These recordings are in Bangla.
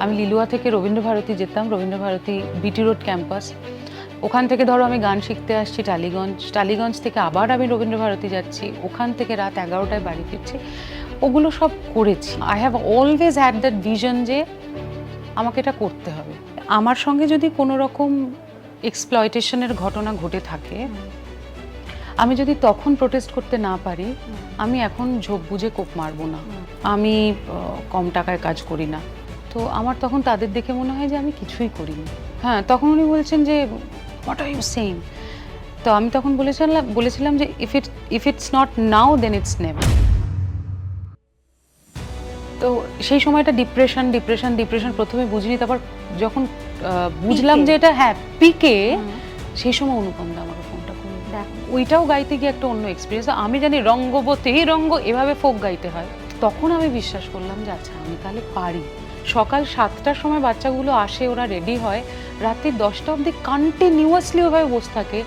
আমি লিলুয়া থেকে রবীন্দ্রভারতী যেতাম, রবীন্দ্রভারতী বিটি রোড ক্যাম্পাস। ওখান থেকে ধরো আমি গান শিখতে আসছি টালিগঞ্জ থেকে আবার আমি রবীন্দ্রভারতী যাচ্ছি, ওখান থেকে রাত 11টায় বাড়ি ফিরছি। ওগুলো সব করেছি। I have always had that vision যে আমাকে এটা করতে হবে। আমার সঙ্গে যদি কোনো রকম এক্সপ্লয়টেশনের ঘটনা ঘটে থাকে, আমি যদি তখন প্রোটেস্ট করতে না পারি, আমি এখন ঝোপ বুঝে কোপ মারবো না। আমি কম টাকায় কাজ করি না, তো আমার তখন তাদের দেখে মনে হয় যে আমি কিছুই করিনি। হ্যাঁ, তখন উনি বলছেন যে হোয়াট আর ইউ সেইং। তো আমি তখন বলেছিলাম যে if it's not now then it's never. তো সেই সময়টা ডিপ্রেশন প্রথমে বুঝিনি, তারপর যখন বুঝলাম যে এটা হ্যাঁ পিকে, সেই সময় অনুপমদা আমাকে ফোনটা করলো। ওইটাও গাইতে গিয়ে একটা অন্য এক্সপিরিয়েন্স। আমি জানি রঙ্গবতী রঙ্গ এভাবে ফোক গাইতে হয়, তখন আমি বিশ্বাস করলাম যে আচ্ছা আমি তাহলে পারি। সকাল 7টার সময় বাচ্চাগুলো আসে, ওরা রেডি হয়, রাত্রি 10টা অবধি কন্টিনিউয়াসলি ওভাবে বসে থাকে।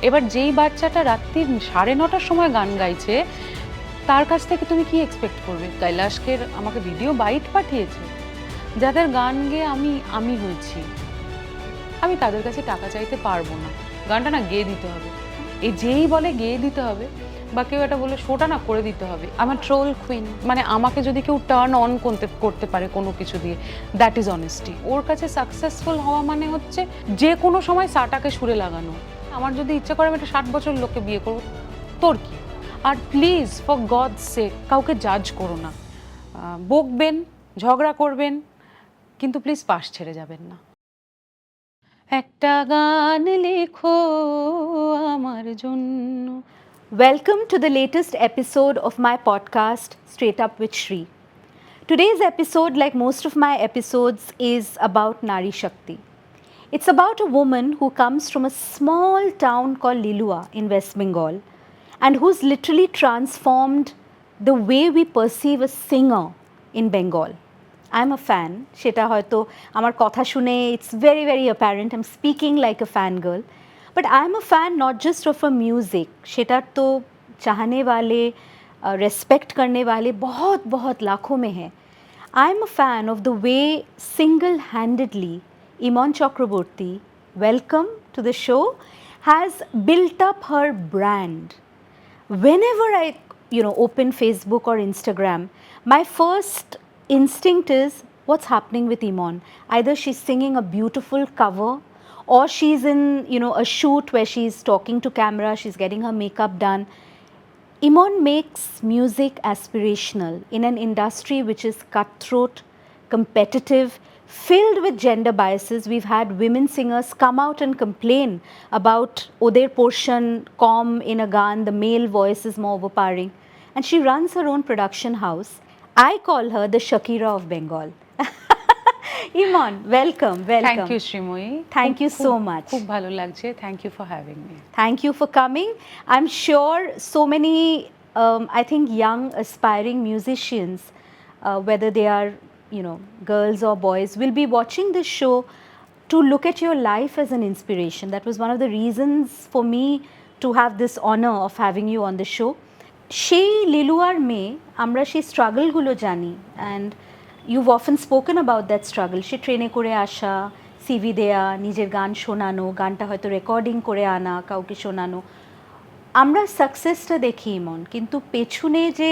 এবার যেই বাচ্চাটা রাত্রি 9:30টার সময় গান গাইছে, তার কাছ থেকে তুমি কি এক্সপেক্ট করবে? কৈলাসকের আমাকে ভিডিও বাইট পাঠিয়েছে, যাদের গান গেয়ে আমি হয়েছি। আমি তাদের কাছে টাকা চাইতে পারবো না, গানটা না গেয়ে দিতে হবে। এই যেই বলে গেয়ে দিতে হবে বা কেউ এটা বলে শোটা না করে দিতে হবে, আমার ট্রোল কুইন। মানে আমাকে যদি কেউ টার্ন অন করতে পারে কোনো কিছু দিয়ে, দ্যাট ইজ অনেস্টি। ওর কাছে সাকসেসফুল হওয়া মানে হচ্ছে যে কোনো সময় সাটাকে সুরে লাগানো। আমার যদি ইচ্ছা করে আমি একটা 60 বছর লোককে বিয়ে করবো, তোর কি? আর প্লিজ ফর গডস সেক কাউকে জাজ করো না। বকবেন, ঝগড়া করবেন, কিন্তু প্লিজ পাশ ছেড়ে যাবেন না। একটা গান লেখো আমার জন্য। Welcome to the latest episode of my podcast, Straight Up with Shree. Today's episode, like most of my episodes, is about Nari Shakti. It's about a woman who comes from a small town called Lilua in West Bengal and who's literally transformed the way we perceive a singer in Bengal. I'm a fan. Sheta hoyto amar kotha shune it's very very apparent I'm speaking like a fangirl. But I'm a fan not just of her music. Sheta to chahane wale, respect karne wale bahut lakhon mein hai. I'm a fan of the way single-handedly Iman Chakraborty, welcome to the show, has built up her brand. Whenever I open Facebook or Instagram, my first instinct is what's happening with Iman. Either she's singing a beautiful cover, or she's in a shoot where she's talking to camera, she's getting her makeup done. Iman makes music aspirational in an industry which is cutthroat, competitive, filled with gender biases. We've had women singers come out and complain about Oder portion, com in a gan, the male voice is more overpowering. And she runs her own production house. I call her the Shakira of Bengal. Iman, welcome. Thank you, Shree. Thank you so much. খুব ভালো লাগছে. Thank you for having me. Thank you for coming. I'm sure so many, I think, young aspiring musicians, whether they are, girls or boys, will be watching this show to look at your life as an inspiration. That was one of the reasons for me to have this honor of having you on the show. Shei Liluar me, amra shei struggle gulo jani, and you've often spoken about that struggle. She traine kore asha, CV দেয়া, নিজের গান শোনানো, গানটা হয়তো রেকর্ডিং করে আনা, কাউকে শোনানো। আমরা সাকসেসটা দেখি ইমন, কিন্তু পেছনে যে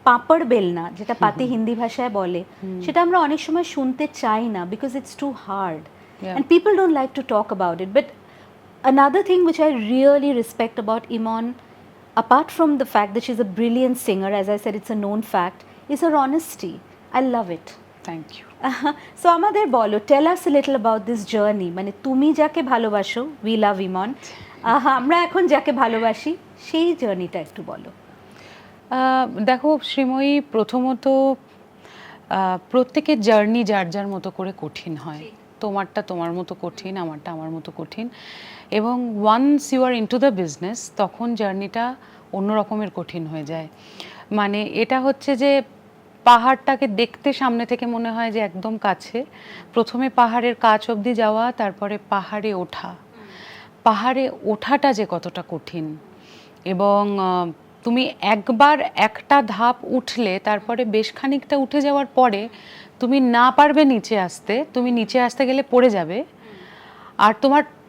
পাপড় বেলনা, যেটা পাতি হিন্দি ভাষায় বলে, সেটা আমরা অনেক সময় শুনতে চাই না, because it's too hard and people don't like to talk about it. But another thing which I really respect about Iman, apart from the fact that she's a brilliant singer, as I said, it's a known fact, is her honesty. I love it. Thank you. So আমাদের বলো, tell us a little about this journey. মানে তুমি যাকে ভালোবাসো, we love Iman, আমরা এখন যাকে ভালোবাসি, সেই জার্নিটা একটু বলো। দেখো শ্রীময়ী, প্রথমত প্রত্যেকের জার্নি যার যার মতো করে কঠিন হয়। তোমারটা তোমার মতো কঠিন, আমারটা আমার মতো কঠিন। এবং once you are into the business, তখন জার্নিটা অন্য রকমের কঠিন হয়ে যায়। মানে এটা হচ্ছে যে পাহাড়টাকে দেখতে সামনে থেকে মনে হয় যে একদম কাছে, প্রথমে পাহাড়ের কাছ অবধি যাওয়া, তারপরে পাহাড়ে ওঠা। পাহাড়ে ওঠাটা যে কতটা কঠিন, এবং তুমি একবার একটা ধাপ উঠলে তারপরে বেশ খানিকটা উঠে যাওয়ার পরে তুমি না পারবে নিচে আসতে, তুমি নিচে আসতে গেলে পড়ে যাবে, আর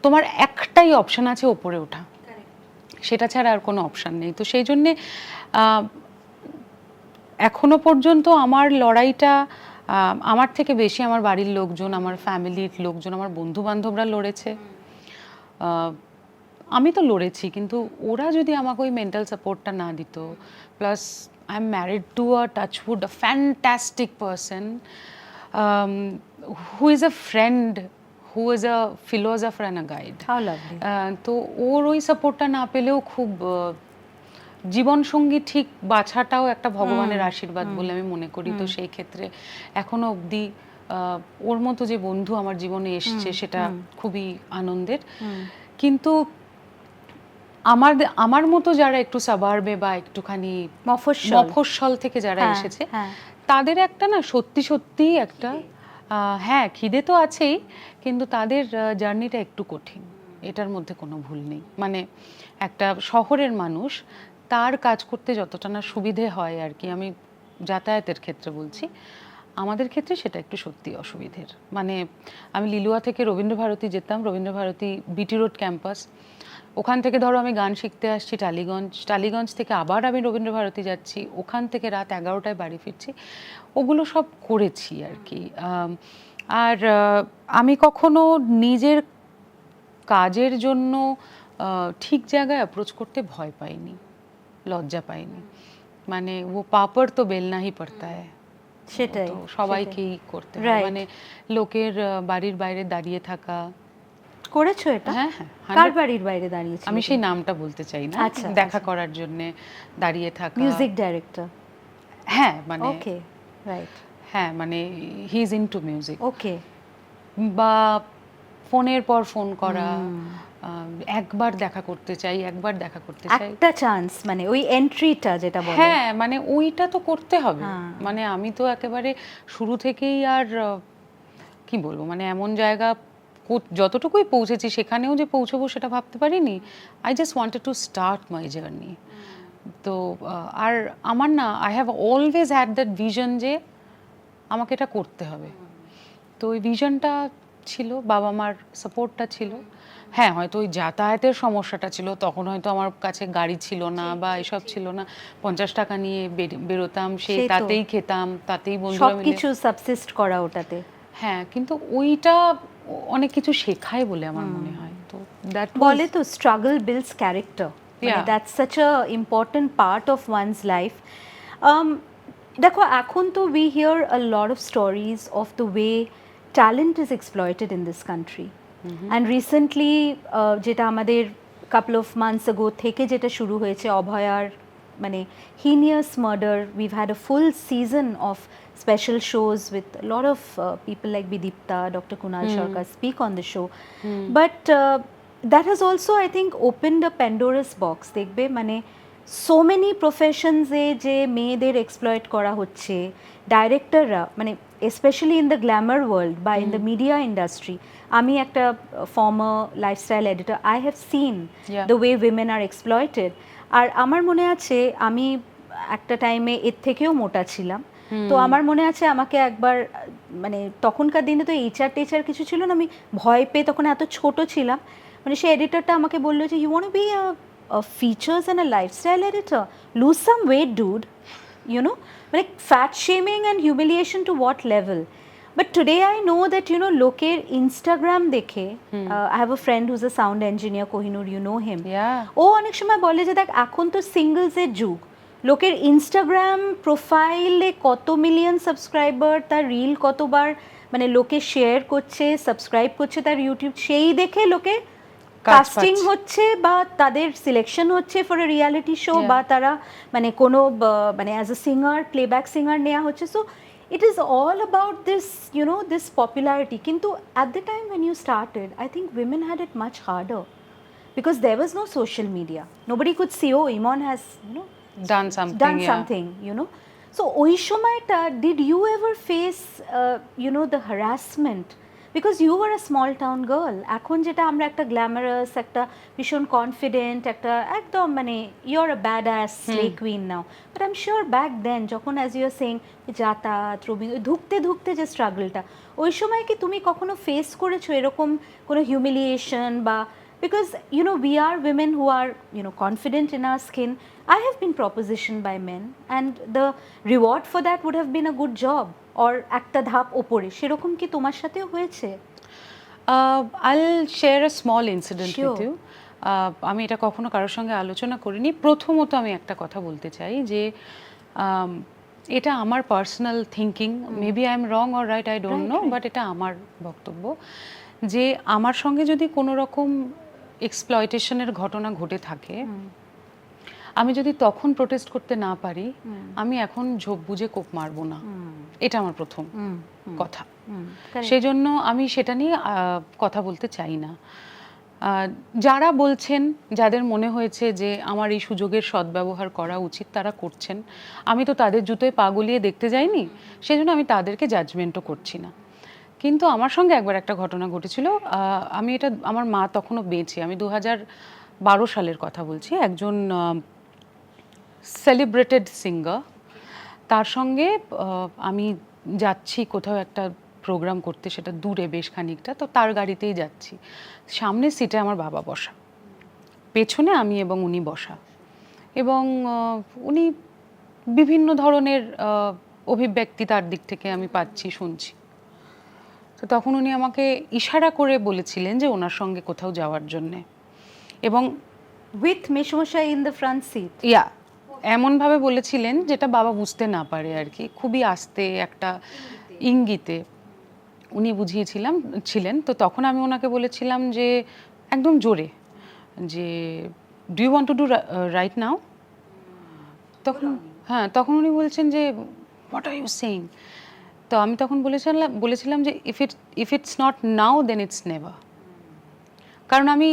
তোমার একটাই অপশন আছে ওপরে ওঠা, সেটা ছাড়া আর কোনো অপশন নেই। তো সেই জন্যে এখনো পর্যন্ত আমার লড়াইটা আমার থেকে বেশি আমার বাড়ির লোকজন, আমার ফ্যামিলির লোকজন, আমার বন্ধু বান্ধবরা লড়েছে। আমি তো লড়েছি, কিন্তু ওরা যদি আমাকে ওই মেন্টাল সাপোর্টটা না দিত, plus I am married to a touch wood a fantastic person who is a friend, who is a philosopher and a guide. How lovely. তো ওর ওই সাপোর্টটা না পেলেও খুব জীবনসঙ্গী ঠিক বাছাটাও একটা ভগবানের আশীর্বাদ বলে আমি মনে করি। তো সেই ক্ষেত্রে এখনো অবধি ওর মতো যে বন্ধু আমার জীবনে এসছে সেটা খুবই আনন্দের। কিন্তু আমার মতো যারা একটু সাবার্বে বা একটুখানি মফস্বল থেকে যারা এসেছে, তাদের একটা না সত্যি সত্যি একটা হ্যাঁ খিদে তো আছেই, কিন্তু তাদের জার্নিটা একটু কঠিন, এটার মধ্যে কোনো ভুল নেই। মানে একটা শহরের মানুষ তার কাজ করতে যতটা না সুবিধে হয় আর কি, আমি যাতায়াতের ক্ষেত্রে বলছি, আমাদের ক্ষেত্রে সেটা একটু সত্যি অসুবিধের। মানে আমি লিলুয়া থেকে রবীন্দ্রভারতী যেতাম, রবীন্দ্রভারতী বিটি রোড ক্যাম্পাস, ওখান থেকে ধরো আমি গান শিখতে আসছি টালিগঞ্জ থেকে আবার আমি রবীন্দ্রভারতী যাচ্ছি, ওখান থেকে রাত 11টায় বাড়ি ফিরছি, ওগুলো সব করেছি আর কি। আর আমি কখনো নিজের কাজের জন্য ঠিক জায়গায় অ্যাপ্রোচ করতে ভয় পাইনি, লজ্জা পাইনি। মানে ও পাপড় তো বেলনা হি পড়তা হ্যায়, সেটাই সবাইকেই করতে হয়। মানে লোকের বাড়ির বাইরে দাঁড়িয়ে থাকা করেছো এটা? হ্যাঁ হ্যাঁ। কার বাড়ির বাইরে দাঁড়িয়েছো? আমি সেই নামটা বলতে চাই না। দেখা করার জন্য দাঁড়িয়ে থাকা। Music director? হ্যাঁ মানে ওকে রাইট। হ্যাঁ মানে হি ইজ ইনটু মিউজিক। ওকে। বা ফোনের পর ফোন করা, একবার দেখা করতে চাই, একবার দেখা করতে চাই, একটা চান্স, মানে ওই এন্ট্রিটা যেটা বলে, হ্যাঁ মানে ওইটা তো করতে হবে। মানে আমি তো একেবারে শুরু থেকেই আর কি বলবো, মানে এমন জায়গা যতটুকুই পৌঁছেছি সেখানেও যে পৌঁছবো সেটা ভাবতে পারিনি। I just wanted to start my journey. তো আর আমার না, I have always had that vision যে আমাকে এটা করতে হবে। তো ওই ভিশনটা ছিল, বাবা মার সাপোর্টটা ছিল। হ্যাঁ হয়তো ওই যাতায়াতের সমস্যাটা ছিল, তখন হয়তো আমার কাছে গাড়ি ছিল না বা এসব ছিল না, 50 টাকা নিয়ে বেরোতাম, সেই তাতেই খেতাম, তাতেই বন্ধুরা মিলে সবকিছু সাবসিস্ট করা ওটাতে। হ্যাঁ কিন্তু ওইটা অনেক কিছু শেখায় বলে আমার মনে হয়। তো দ্যাট বলে তো struggle builds character, that's such a important part of one's life. দেখো এখন তো we hear a lot of stories of the way talent is exploited in this country, and recently যেটা আমাদের কাপল অফ মান্থস আগো থেকে যেটা শুরু হয়েছে অভয়ার মানে heinous murder, we've had a full season of special shows with a lot of people like Bidipta, Dr. Kunal Sharkar speak on the show. But that has also, I think, opened a Pandora's box. দেখবে মানে so many professions এ যে মেয়েদের exploit করা হচ্ছে, ডাইরেক্টররা মানে especially in the glamour world বা in the media industry. আমি একটা former lifestyle editor, I have seen the way women are exploited. আর আমার মনে আছে আমি একটা টাইমে এর থেকেও মোটা ছিলাম, তো আমার মনে আছে আমাকে একবার মানে তখনকার দিনে তো এইচআর টেচার কিছু ছিল না, আমি ভয় পেয়ে তখন এত ছোট ছিলাম, মানে সেই এডিটরটা আমাকে বললো যে you want to be a features and a lifestyle editor, lose some weight dude, you know, মানে fat shaming and humiliation to what level. But today I know that, you know, লোকের Instagram দেখে, I have a friend who's a sound engineer, Kohinoor, you know him. ও অনেক সময় বলে যে দেখ এখন তো সিঙ্গলসের যুগ, লোকের ইনস্টাগ্রাম প্রোফাইলে কত মিলিয়ন সাবস্ক্রাইবার, তার রিল কতবার মানে লোকে শেয়ার করছে, সাবস্ক্রাইব করছে তার ইউটিউব, সেই দেখে লোকে কাস্টিং হচ্ছে বা তাদের সিলেকশন হচ্ছে ফর এ রিয়ালিটি শো, বা তারা মানে কোনো মানে as a singer, playback singer নেওয়া হচ্ছে। So it is all about this, you know, this popularity. Kintu at the time when you started, I think women had it much harder because there was no social media. Nobody could see, oh, Iman has, you know, done something, you know. So ওই সময়টা did you ever face you know, the harassment because you are a small town girl. এখন যেটা আমরা একটা গ্ল্যামারাস, একটা ভীষণ কনফিডেন্ট, একটা একদম মানে you are a bad ass slay queen now, but I am sure back then যখন অ্যাজ ইউ আর সেইং যাতায়াত ধুকতে ধুকতে যে স্ট্রাগলটা, ওই সময় কি তুমি কখনো ফেস করেছো এরকম কোনো হিউমিলিয়েশন বা, because you know we are women who are, you know, confident in our skin. I have been propositioned by men and the reward for that would have been a good job or একটা ধাপ ওপরে, সেরকম কি তোমার সাথেও হয়েছে? I'll share a small incident Sure. with you. আমি এটা কখনো কারোর সঙ্গে আলোচনা করিনি। প্রথমত আমি একটা কথা বলতে চাই যে এটা আমার personal thinking, maybe I am wrong or right, I don't know, but এটা আমার বক্তব্য যে আমার সঙ্গে যদি কোনো রকম এক্সপ্লয়টেশনের ঘটনা ঘটে থাকে, আমি যদি তখন প্রোটেস্ট করতে না পারি, আমি এখন ঝোপ বুঝে কোপ মারবো না। এটা আমার প্রথম কথা। সেই জন্য আমি সেটা নিয়ে কথা বলতে চাই না। যারা বলছেন, যাদের মনে হয়েছে যে আমার এই সুযোগের সদ্ব্যবহার করা উচিত, তারা করছেন। আমি তো তাদের জুতোয় পা গলিয়ে দেখতে যাইনি, সেই জন্য আমি তাদেরকে জাজমেন্টও করছি না। কিন্তু আমার সঙ্গে একবার একটা ঘটনা ঘটেছিল। আমি এটা, আমার মা তখনও বেঁচে, আমি 2012 সালের কথা বলছি। একজন সেলিব্রেটেড সিঙ্গার, তার সঙ্গে আমি যাচ্ছি কোথাও একটা প্রোগ্রাম করতে, সেটা দূরে বেশ খানিকটা, তো তার গাড়িতেই যাচ্ছি। সামনের সিটে আমার বাবা বসা, পেছনে আমি এবং উনি বসা, এবং উনি বিভিন্ন ধরনের অভিব্যক্তি তার দিক থেকে আমি পাচ্ছি, শুনছি। তো তখন উনি আমাকে ইশারা করে বলেছিলেন যে ওনার সঙ্গে কোথাও যাওয়ার জন্যে, এবং উইথ মেশমশাই ইন দ্য ফ্রন্ট সিট। এমনভাবে বলেছিলেন যেটা বাবা বুঝতে না পারে আর কি, খুবই আস্তে একটা ইঙ্গিতে উনি ছিলেন। তো তখন আমি ওনাকে বলেছিলাম যে একদম জোরে যে do you want to do right now. তখন উনি বলছেন যে হোয়াট আর ইউ সেইং। তো আমি তখন বলেছিলাম যে if it's not now then it's never. কারণ আমি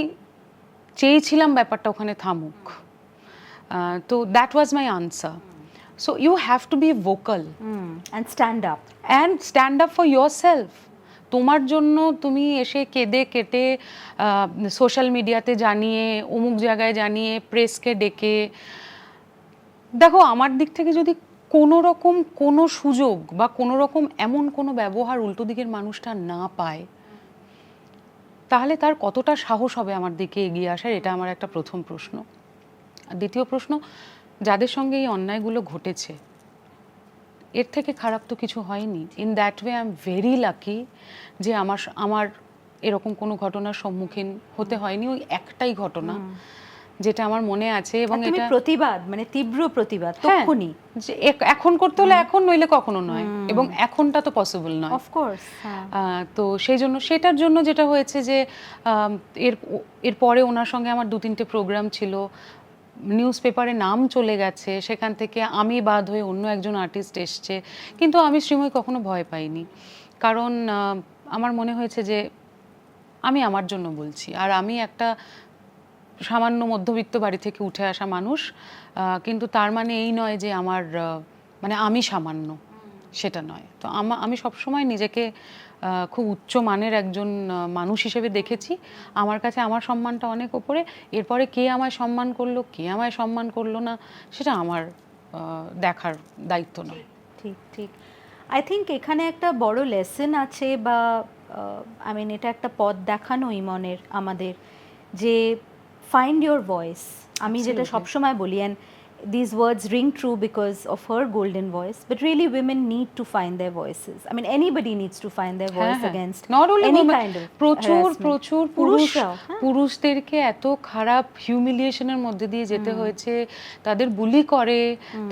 চেয়েছিলাম ব্যাপারটা ওখানে থামুক। তো that was my answer. So you have to be vocal and stand up for yourself. তোমার জন্য তুমি এসে কেঁদে কেটে সোশ্যাল মিডিয়াতে জানিয়ে, অমুক জায়গায় জানিয়ে, প্রেসকে ডেকে, দেখো আমার দিক থেকে যদি কোনো রকম কোনো সুযোগ বা কোনো রকম এমন কোনো ব্যবহার উল্টো দিকের মানুষটা না পায়, তাহলে তার কতটা সাহস হবে আমার দিকে এগিয়ে আসার, এটা আমার একটা প্রথম প্রশ্ন। আর দ্বিতীয় প্রশ্ন, যাদের সঙ্গে এই অন্যায়গুলো ঘটেছে, এর থেকে খারাপ তো কিছু হয়নি। In that way I am very lucky যে আমার এরকম কোনো ঘটনার সম্মুখীন হতে হয়নি। ওই একটাই ঘটনা যেটা আমার মনে আছে, এবং এটা প্রতিবাদ, মানে তীব্র প্রতিবাদ তখনই, যে এখন করতে হলে এখন, নইলে কখনো নয়, এবং এখনটা তো পসিবল নয় অফকোর্স। তো সেই জন্য, সেটার জন্য যেটা হয়েছে যে এরপরে ওনার সঙ্গে আমার 2-3টে প্রোগ্রাম ছিল, নিউজ পেপারে নাম চলে গেছে, সেখান থেকে আমি বাদ হয়ে অন্য একজন আর্টিস্ট এসছে, কিন্তু আমি শ্রীময়ী কখনো ভয় পাইনি। কারণ আমার মনে হয়েছে যে আমি আমার জন্য বলছি, আর আমি একটা সামান্য মধ্যবিত্ত বাড়ি থেকে উঠে আসা মানুষ, কিন্তু তার মানে এই নয় যে আমার মানে আমি সামান্য, সেটা নয়। তো আমি সবসময় নিজেকে খুব উচ্চ মানের একজন মানুষ হিসেবে দেখেছি। আমার কাছে আমার সম্মানটা অনেক ওপরে। এরপরে কে আমায় সম্মান করলো, কে আমায় সম্মান করলো না, সেটা আমার দেখার দায়িত্ব নয়। ঠিক ঠিক। আই থিঙ্ক এখানে একটা বড় লেসন আছে, বা আই মিন এটা একটা পথ দেখানো ইমনের আমাদের, যে find your voice. আমি যেটা সবসময় বলি, and these words ring true because of her golden voice, but really women need to find their voices. I mean anybody needs to find their voice against not only any women, kind of প্রচুর পুরুষদেরকে এত খারাপ হিউমিলিয়েশনের মধ্যে দিয়ে যেতে হয়েছে। তাদের বুলি করে,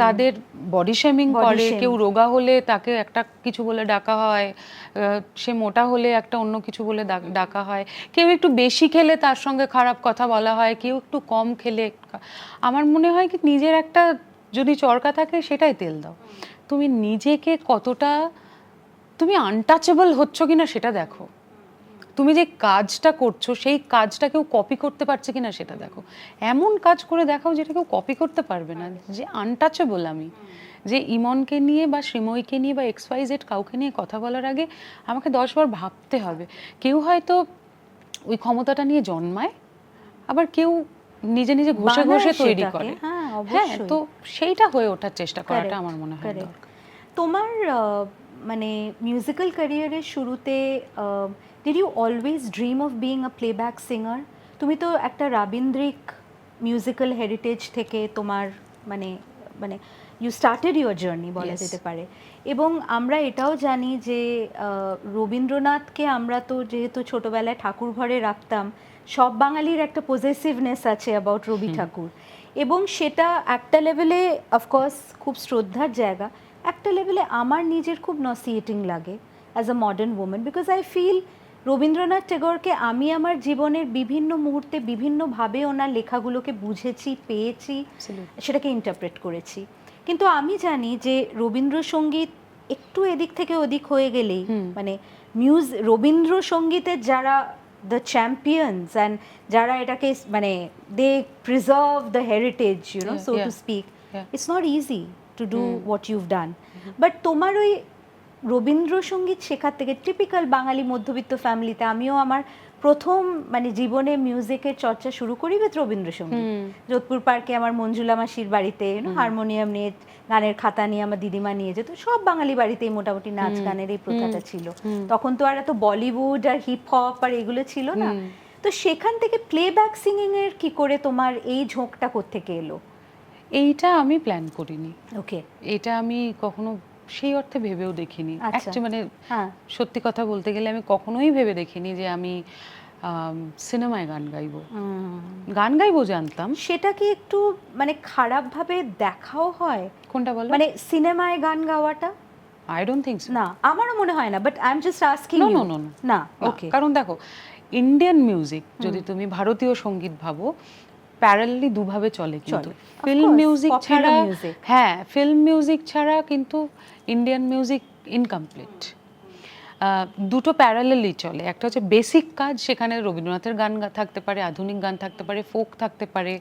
তাদের বডি শেমিং করে, কেউ রোগা হলে তাকে একটা কিছু বলে ডাকা হয়, সে মোটা হলে একটা অন্য কিছু বলে ডাকা হয়, কেউ একটু বেশি খেলে তার সঙ্গে খারাপ কথা বলা হয়, কেউ একটু কম খেলে। আমার মনে হয় কি, নিজের একটা যদি চরকা থাকে সেটাই তেল দাও। তুমি নিজেকে কতটা তুমি আনটাচেবল হচ্ছ কিনা সেটা দেখো। তুমি যে কাজটা করছো সেই কাজটা কেউ কপি করতে পারছে কিনা সেটা দেখো। এমন কাজ করে দেখাও যেটা কেউ কপি করতে পারবে না, যে আনটাচেবল আমি, যে ইমনকে নিয়ে বা শ্রীময়ীকে নিয়ে বা XYZ কাউকে নিয়ে কথা বলার আগে আমাকে 10 বার ভাবতে হবে। কেউ হয়তো ওই ক্ষমতাটা নিয়ে জন্মায়, আবার কেউ নিজে নিজে ঘষে ঘষে তৈরি করে। হ্যাঁ, তো সেইটা হয়ে ওঠার চেষ্টা করাটা আমার মনে হয় দরকার। তোমার মানে মিউজিক্যাল ক্যারিয়ারের শুরুতে did you always dream of being a playback singer? তুমি তো একটা রাবীন্দ্রিক মিউজিক্যাল হেরিটেজ থেকে তোমার মানে মানে ইউ স্টার্টেড ইউর জার্নি বলা যেতে পারে। এবং আমরা এটাও জানি যে রবীন্দ্রনাথকে আমরা তো যেহেতু ছোটবেলায় ঠাকুর ঘরে রাখতাম, সব বাঙালির একটা পজেসিভনেস আছে অ্যাবাউট রবি ঠাকুর, এবং সেটা একটা লেভেলে অফকোর্স খুব শ্রদ্ধার জায়গা, একটা লেভেলে আমার নিজের খুব নসিয়েটিং লাগে as a modern women, because I feel Rabindranath টেগোরকে আমি আমার জীবনের বিভিন্ন মুহূর্তে বিভিন্নভাবে ওনার লেখাগুলোকে বুঝেছি, পেয়েছি, সেটাকে ইন্টারপ্রেট করেছি। কিন্তু আমি জানি যে রবীন্দ্রসঙ্গীত একটু এদিক থেকে ওদিক হয়ে গেলেই মানে রবীন্দ্রসঙ্গীতের যারা দ্য চ্যাম্পিয়ন্স অ্যান্ড যারা এটাকে মানে they preserve the heritage so to speak, it's not easy to do what you've done. But তোমার ওই রবীন্দ্রসঙ্গীত শেখার থেকে, টিপিক্যাল বাঙালি মধ্যবিত্ত ফ্যামিলিতে আমিও আমার প্রথম মানে জীবনে মিউজিকের চর্চা শুরু করি উইথ রবীন্দ্রসঙ্গীত। যোধপুর পার্কে আমার মঞ্জুলা মাসির বাড়িতে হারমোনিয়াম নিয়ে, গানের খাতা নিয়ে আমার দিদিমা নিয়ে যেত, সব বাঙালি বাড়িতেই মোটামুটি নাচ গানের এই প্রথাটা ছিল। তখন তো আর এত বলিউড আর হিপ হপ আর এগুলো ছিল না। তো সেখান থেকে প্লেব্যাক সিঙ্গিং এর কি করে তোমার এই ঝোঁকটা কোত্থেকে এলো? এইটা আমি প্ল্যান করিনি। ওকে, এটা আমি কখনো সেই অর্থে ভেবেও দেখিনি। মানে সত্যি কথা বলতে গেলে আমি কখনোই ভেবে দেখিনি যে আমি সিনেমায় গান গাইবো। গান গাইবো জানতাম। সেটা কি একটু মানে খারাপ ভাবে দেখাও হয়? কোনটা বলো? মানে সিনেমায় গান গাওয়াটা? I don't think so. না, আমারও মনে হয় না, but I am just asking you. না, ওকে। কারণ দেখো, ইন্ডিয়ান মিউজিক যদি তুমি ভারতীয় সঙ্গীত ভাবো, প্যারালালি দুভাবে চলে কিন্তু। ফিল্ম মিউজিক ছাড়া, হ্যাঁ, ফিল্ম মিউজিক ছাড়া কিন্তু ইন্ডিয়ান মিউজিক ইনকমপ্লিট। দুটো প্যারালালি চলে। একটা হচ্ছে বেসিক কাজ, সেখানে রবীন্দ্রনাথের গান থাকতে পারে, আধুনিক গান থাকতে পারে, ফোক থাকতে পারে,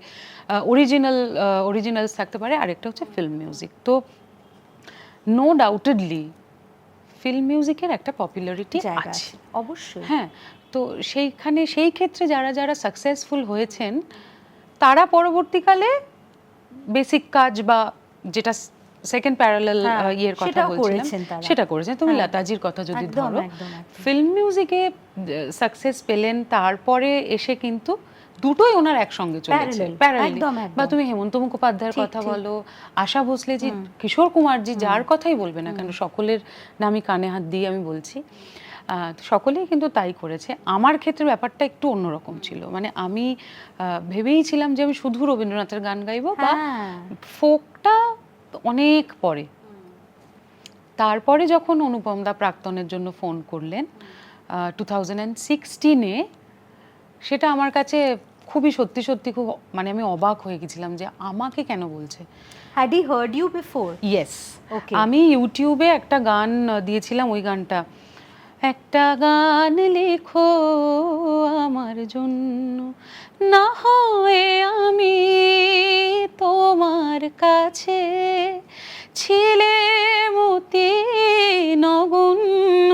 অরিজিনালস থাকতে পারে, আরেকটা হচ্ছে ফিল্ম মিউজিক। তো নো ডাউটেডলি ফিল্ম মিউজিকের একটা পপুলারিটি আছে অবশ্যই। হ্যাঁ, তো সেইখানে সেই ক্ষেত্রে যারা যারা সাকসেসফুল হয়েছেন তারা পরবর্তীকালে বেসিক কাজ বা যেটা সেকেন্ড প্যারালাল ইয়ের কথা বলছিলাম সেটা করেছেন। তুমি লতাজির কথা যদি ধরো, ফিল্ম মিউজিকে সাকসেস পেলেন, তারপরে এসে কিন্তু দুটোই ওনার একসঙ্গে চলেছে প্যারালালি। বা তুমি হেমন্ত মুখোপাধ্যায়ের কথা বলো, আশা ভোসলেজি, কিশোর কুমারজি, যার কথাই বলবে না কেন, সকলের নামই কানে হাত দিয়ে আমি বলছি, সকলেই কিন্তু তাই করেছে। আমার ক্ষেত্রে ব্যাপারটা একটু অন্যরকম ছিল। মানে আমি ভেবেইছিলাম যে আমি শুধু রবীন্দ্রনাথের গান গাইবো বা ফোকটা অনেক পরে। তারপরে যখন অনুপম দা প্রাক্তনের জন্য ফোন করলেন 2016-এ, সেটা আমার কাছে খুবই সত্যি সত্যি খুব মানে আমি অবাক হয়ে গেছিলাম যে আমাকে কেন বলছে। Had he heard you before? Yes. আমি ইউটিউবে একটা গান দিয়েছিলাম, ওই গানটা, একটা গান লেখো আমার জন্য, না হয় আমি তোমার কাছে ছিলে মতি নগণ্য,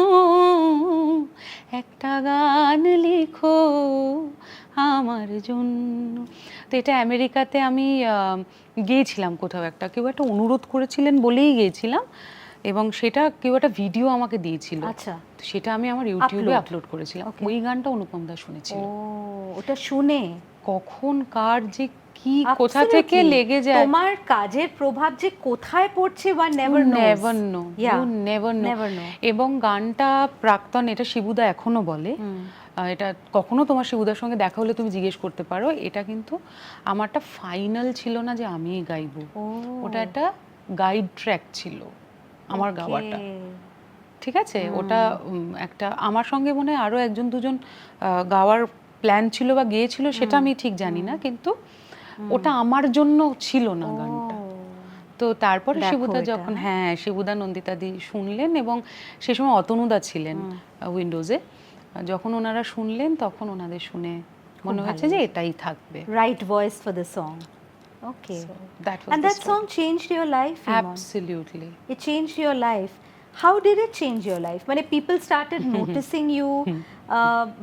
একটা গান লেখো আমার জন্য। তো এটা আমেরিকাতে আমি গিয়েছিলাম কোথাও একটা, কেউ একটা অনুরোধ করেছিলেন বলেই গিয়েছিলাম, এবং সেটা কেউ একটা ভিডিও আমাকে দিয়েছিল। আচ্ছা, সেটা আমি আমার ইউটিউবে আপলোড করেছিলাম। ওই গানটা অনুপম দা শুনেছিল। ওটা শুনে কখন কার যে কি কোথা থেকে লেগে যায়, তোমার কাজের প্রভাব যে কোথায় পড়ছে, বা নেভার নো। এবং গানটা প্রাক্তন, এটা শিবুদা এখনো বলে, এটা কখনো তোমার শিবুদার সঙ্গে দেখা হলে তুমি জিজ্ঞেস করতে পারো, এটা কিন্তু আমারটা ফাইনাল ছিল না যে আমি গাইবো, ওটা একটা গাইড ট্র্যাক ছিল আমার গাওয়াটা। ঠিক আছে, ওটা একটা আমার সঙ্গে মনে হয় আরো একজন দুজন গাওয়ার প্ল্যান ছিল বা গিয়েছিল, সেটা আমি ঠিক জানি না, কিন্তু ওটা আমার জন্য ছিল না গানটা। তো তারপরে শিবুদা যখন, হ্যাঁ, শিবুদা নন্দিতাদি শুনলেন, এবং সেই সময় অতনুদা ছিলেন উইন্ডোজে, যখন ওনারা শুনলেন তখন ওনাদের শুনে মনে হচ্ছে যে এটাই থাকবে, right voice for the song. Okay. So that was And the that story. song changed your life, Iman. Absolutely. It changed your life. How did it change your life? মানে people started noticing you.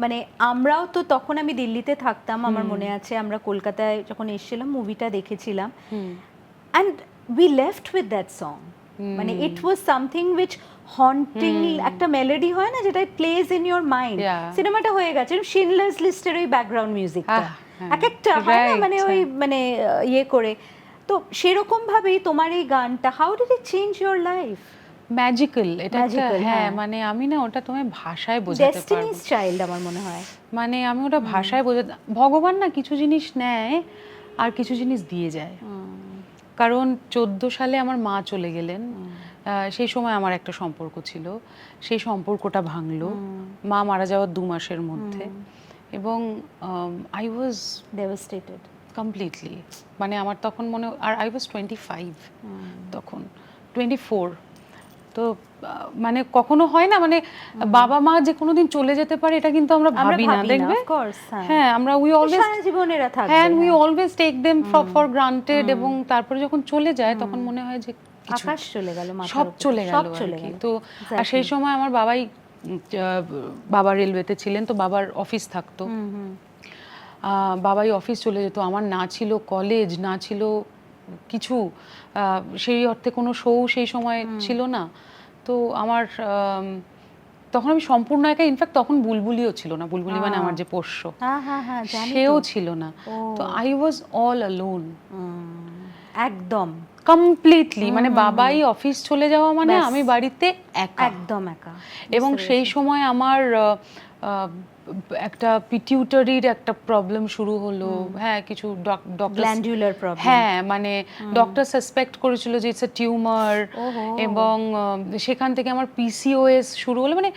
মানে আমরাও তো তখন আমি দিল্লিতে থাকতাম, আমার মনে আছে আমরা কলকাতায় যখন এসেছিলাম মুভিটা দেখেছিলাম, and we left with that song. মানে it was something which haunting, একটা মেলোডি হয় না যেটা plays in your mind. সিনেমাটা হয়ে গেছে শিনলার্স লিস্টের ওই ব্যাকগ্রাউন্ড মিউজিকটা এক একটা হয় না, মানে ওই মানে ইয়ে করে, তো সেরকম ভাবেই তোমার এই গানটা, how did it change your life? Magical, এটা একটা, হ্যাঁ মানে আমি না ওটা তোমায় ভাষায় বোঝাতে পারবো, ডেস্টিনিজ চাইল্ড আমার মনে হয়, মানে আমি ওটা ভাষায় বোঝাতে, ভগবান না কিছু জিনিস নেয় আর কিছু জিনিস দিয়ে যায়। কারণ 14 সালে আমার মা চলে গেলেন, সেই সময় আমার একটা সম্পর্ক ছিল, সেই সম্পর্কটা ভাঙলো মা মারা যাওয়ার 2 মাসের মধ্যে, এবং আই ওয়াজ ডেভাস্টেটেড কমপ্লিটলি। মানে আমার তখন মনে, আর আই ওয়াজ 25 তখন 24। তো মানে কখনো হয় না, মানে বাবা মা যে কোনোদিন চলে যেতে পারে এটা কিন্তু আমরা ভাবি না, দেখবে। হ্যাঁ, আমরা we always take them for granted, এবং তারপরে যখন চলে যায় তখন মনে হয় যে আকাশ চলে গেল, সব চলে গেল আর কি। তো আর সেই সময় আমার বাবা রেলওয়েতে ছিলেন, তো বাবার অফিস থাকতো, বাবাই অফিস চলে যেত, আমার না ছিল কলেজ, না ছিল কিছু, সেই অর্থে কোনো শো সেই সময় ছিল না। তো আমার তখন আমি সম্পূর্ণ একা, ইনফ্যাক্ট তখন বুলবুলিও ছিল না, বুলবুলি মানে আমার যে পোষ্য, সেও ছিল না। তো আই ওয়াজ অল অ্যালোন, একদম কমপ্লিটলি, মানে বাবাই অফিস চলে যাওয়া মানে আমি বাড়িতে একা, একদম একা। এবং সেই সময় আমার একটা পিটিউটারির একটা প্রবলেম শুরু হলো, হ্যাঁ কিছু গ্ল্যান্ডুলার প্রবলেম, হ্যাঁ মানে ডক্টর সাসপেক্ট করেছিল যে ইটস আ টিউমার, এবং সেখান থেকে আমার পিসিওএস শুরু হলো, মানে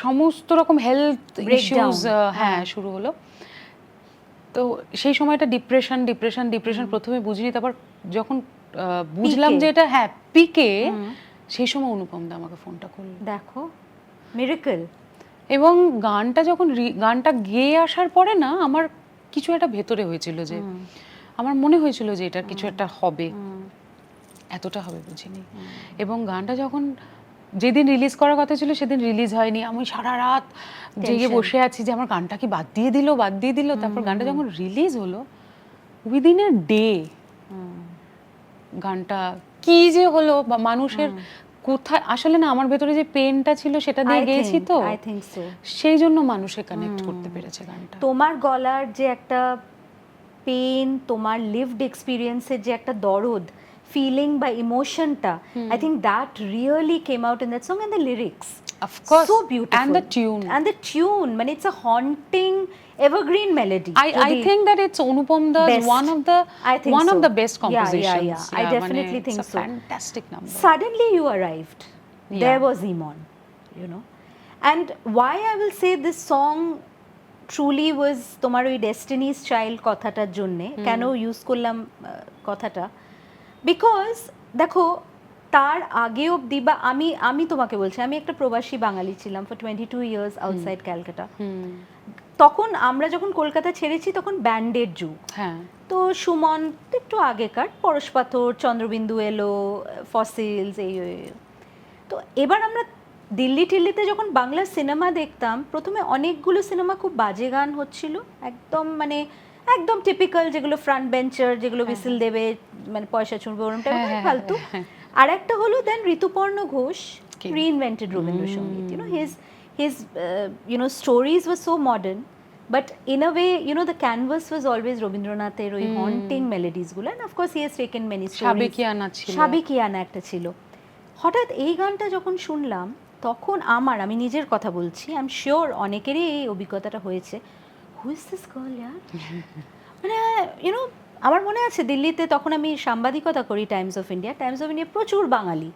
সমস্ত রকম হেলথ ইস্যুস হ্যাঁ শুরু হলো। তো সেই সময়টা ডিপ্রেশন প্রথমে বুঝিনি, তারপর যখন বুঝলাম যে এটা হ্যাঁ পিকে, সেই সময় অনুপম দা আমাকে ফোনটা করলো, দেখো মিরাকল। এবং গানটা গেয়ে আসার পরে না আমার কিছু একটা ভেতরে হয়েছিল, যে আমার মনে হয়েছিল যে এটা কিছু একটা হবে, এতটা হবে বুঝিনি। এবং গানটা যখন যেদিন রিলিজ করার কথা ছিল সেদিন রিলিজ হয়নি, আমি সারা রাত জেগে বসে আছি যে আমার গানটা কি বাদ দিয়ে দিল। তারপর গানটা যখন রিলিজ হলো, উইদিন এ ডে গানটা কি যে হলো, বা মানুষের কোথায় আসলে না আমার ভেতরে যে পেনটা ছিল সেটা দিয়ে গেয়েছি, তো সেই জন্য মানুষে কানেক্ট করতে পেরেছে গানটা। তোমার গলার যে একটা পেন, তোমার লিভড এক্সপিরিয়েন্সের যে একটা দরদ, ফিলিং বা ইমোশনটা, I think that really came out in that song, and the lyrics of course, so beautiful, and the tune, মানে it's a haunting evergreen melody. I think that it's Anupam Da's one of the best compositions. Yeah, I definitely think it's so. a fantastic number. Suddenly you arrived, there was Iman, you know, and why I will say this song truly was তোমার ওই ডেস্টিনিজ চাইল্ড কথাটার জন্যে কেন ইউজ করলাম কথাটা, বিকজ দেখো তার আগে অবধি, বা আমি তোমাকে বলছি, আমি একটা প্রবাসী বাঙালি ছিলাম ফর 22 ইয়ার্স আউটসাইড ক্যালকাটা। তখন আমরা যখন কলকাতা ছেড়েছি তখন ব্যান্ডের যুগ, তো সুমন একটু আগেকার, পরশ পাথর, চন্দ্রবিন্দু এলো, ফসিলস, এই। তো এবার আমরা দিল্লিতে যখন বাংলা সিনেমা দেখতাম, প্রথমে অনেকগুলো সিনেমা খুব বাজে গান হচ্ছিল, একদম টিপিক্যাল, যেগুলো ফ্রন্ট বেঞ্চার, যেগুলো হুইসেল দেবে, মানে পয়সা ছুঁড়বে, ওরম টাইপের ফালতু। আর একটা হলো দেন Rituparno Ghosh reinvented Rabindrasangeet, his stories were so modern, but in a way the canvas was always রবীন্দ্রনাথের ওই haunting melodies গুলো, and of course he has taken many stories, সাবেকিয়ানা একটা ছিল। হঠাৎ এই গানটা যখন শুনলাম তখন আমি নিজের কথা বলছি, আই এম শিওর অনেকেরই এই অভিজ্ঞতাটা হয়েছে, হু ইজ দিস গার্ল ইয়ার, মানে আমার মনে আছে দিল্লিতে তখন আমি সাংবাদিকতা করি টাইমস অফ ইন্ডিয়া প্রচুর বাঙালি,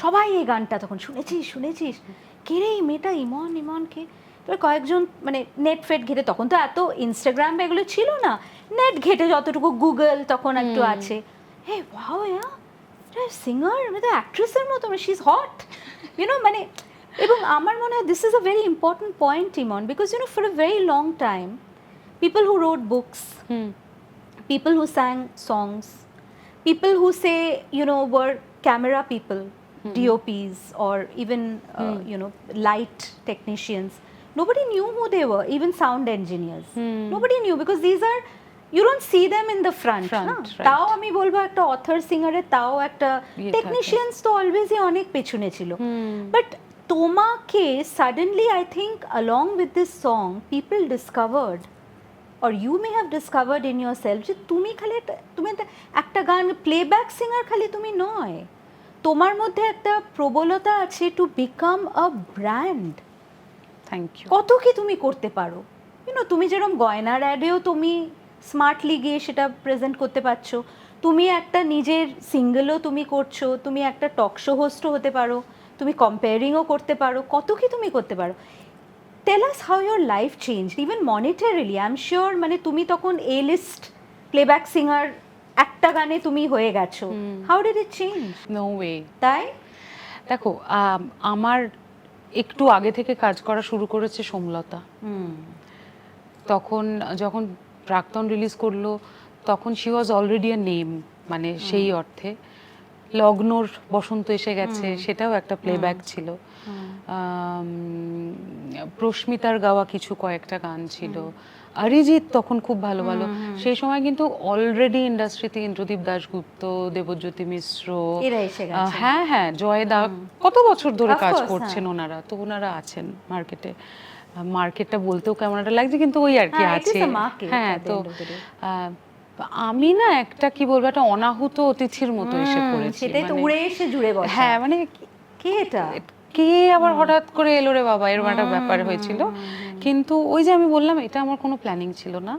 সবাই এই গানটা তখন শুনেছিস কে রে এই মেয়েটা, ইমন কে। এবার কয়েকজন মানে নেট ফেট ঘেটে, তখন তো এত ইনস্টাগ্রাম এগুলো ছিল না, নেট ঘেটে যতটুকু গুগল তখন একটু আছে, হে ওয়াও সিঙ্গার, মানে অ্যাক্ট্রেসের মতো, শি ইজ হট, মানে। এবং আমার মনে হয় this is a very important point, Iman, because for a very long time people who wrote books, people who sang songs, people who say, you know, were camera people, DOPs, or even you know, light technicians, nobody knew who they were. Even sound engineers, nobody knew, because these are, you don't see them in the front na? right. তাও আমি বলবো একটা অথর সিঙ্গারে তাও একটা টেকনিশিয়ানস তো অলওয়েজই অনেক পেছনে ছিল, বাট তোমাকে suddenly I think along with this song people discovered, or you may have discovered in yourself, যে তুমি খালি তুমি একটা গান প্লেব্যাক সিঙ্গার খালি তুমি নয়, তোমার মধ্যে একটা প্রবলতা আছে to become a brand. Thank you. কত কি তুমি করতে পারো, ইউনো, তুমি যেরকম গয়নার অ্যাডেও তুমি স্মার্টলি গিয়ে সেটা প্রেজেন্ট করতে পারছো, তুমি একটা নিজের সিঙ্গেলও তুমি করছো, তুমি একটা টক শো হোস্টও হতে পারো, তুমি কম্পেয়ারিংও করতে পারো, কত কি তুমি করতে পারো। Tell us how your life changed even monetarily. I am sure মানে তুমি তখন এ লিস্ট প্লেব্যাক সিঙ্গার একটা গানে তুমি হয়ে গেছো। How did it change? No way. তাই দেখো, আমার একটু আগে থেকে কাজ করা শুরু করেছে সোমলতা। তখন যখন প্রাক্তন রিলিজ করলো তখন she was already a name, মানে সেই অর্থে। লগ্নর বসন্ত এসে গেছে, সেটাও একটা প্লেব্যাক ছিল। প্রস্মিতার গাওয়া কিছু কয়েকটা গান ছিল। অরিজিৎ তখন খুব ভালো ভালো, সেই সময় কিন্তু অলরেডি ইন্ডাস্ট্রিতে ইন্দ্রদীপ দাশগুপ্ত, দেবজ্যোতি মিশ্র, হ্যাঁ হ্যাঁ, জয়দা, কত বছর ধরে কাজ করছেন ওনারা, তো ওনারা আছেন মার্কেটে। মার্কেটটা বলতেও কেমন একটা লাগছে, কিন্তু ওই আর কি আছে। হ্যাঁ, তো আমি না একটা কি বলবো, একটা অনাহুত অতিথির মতো এসে পড়েছি, সেটাই তো, উড়ে এসে জুড়ে বসা। হ্যাঁ, মানে কে এটা, কে আবার হঠাৎ করে এলো রে বাবা, এরকম একটা ব্যাপার হয়েছিল। কিন্তু ওই যে আমি বললাম, এটা আমার কোনো প্ল্যানিং ছিল না।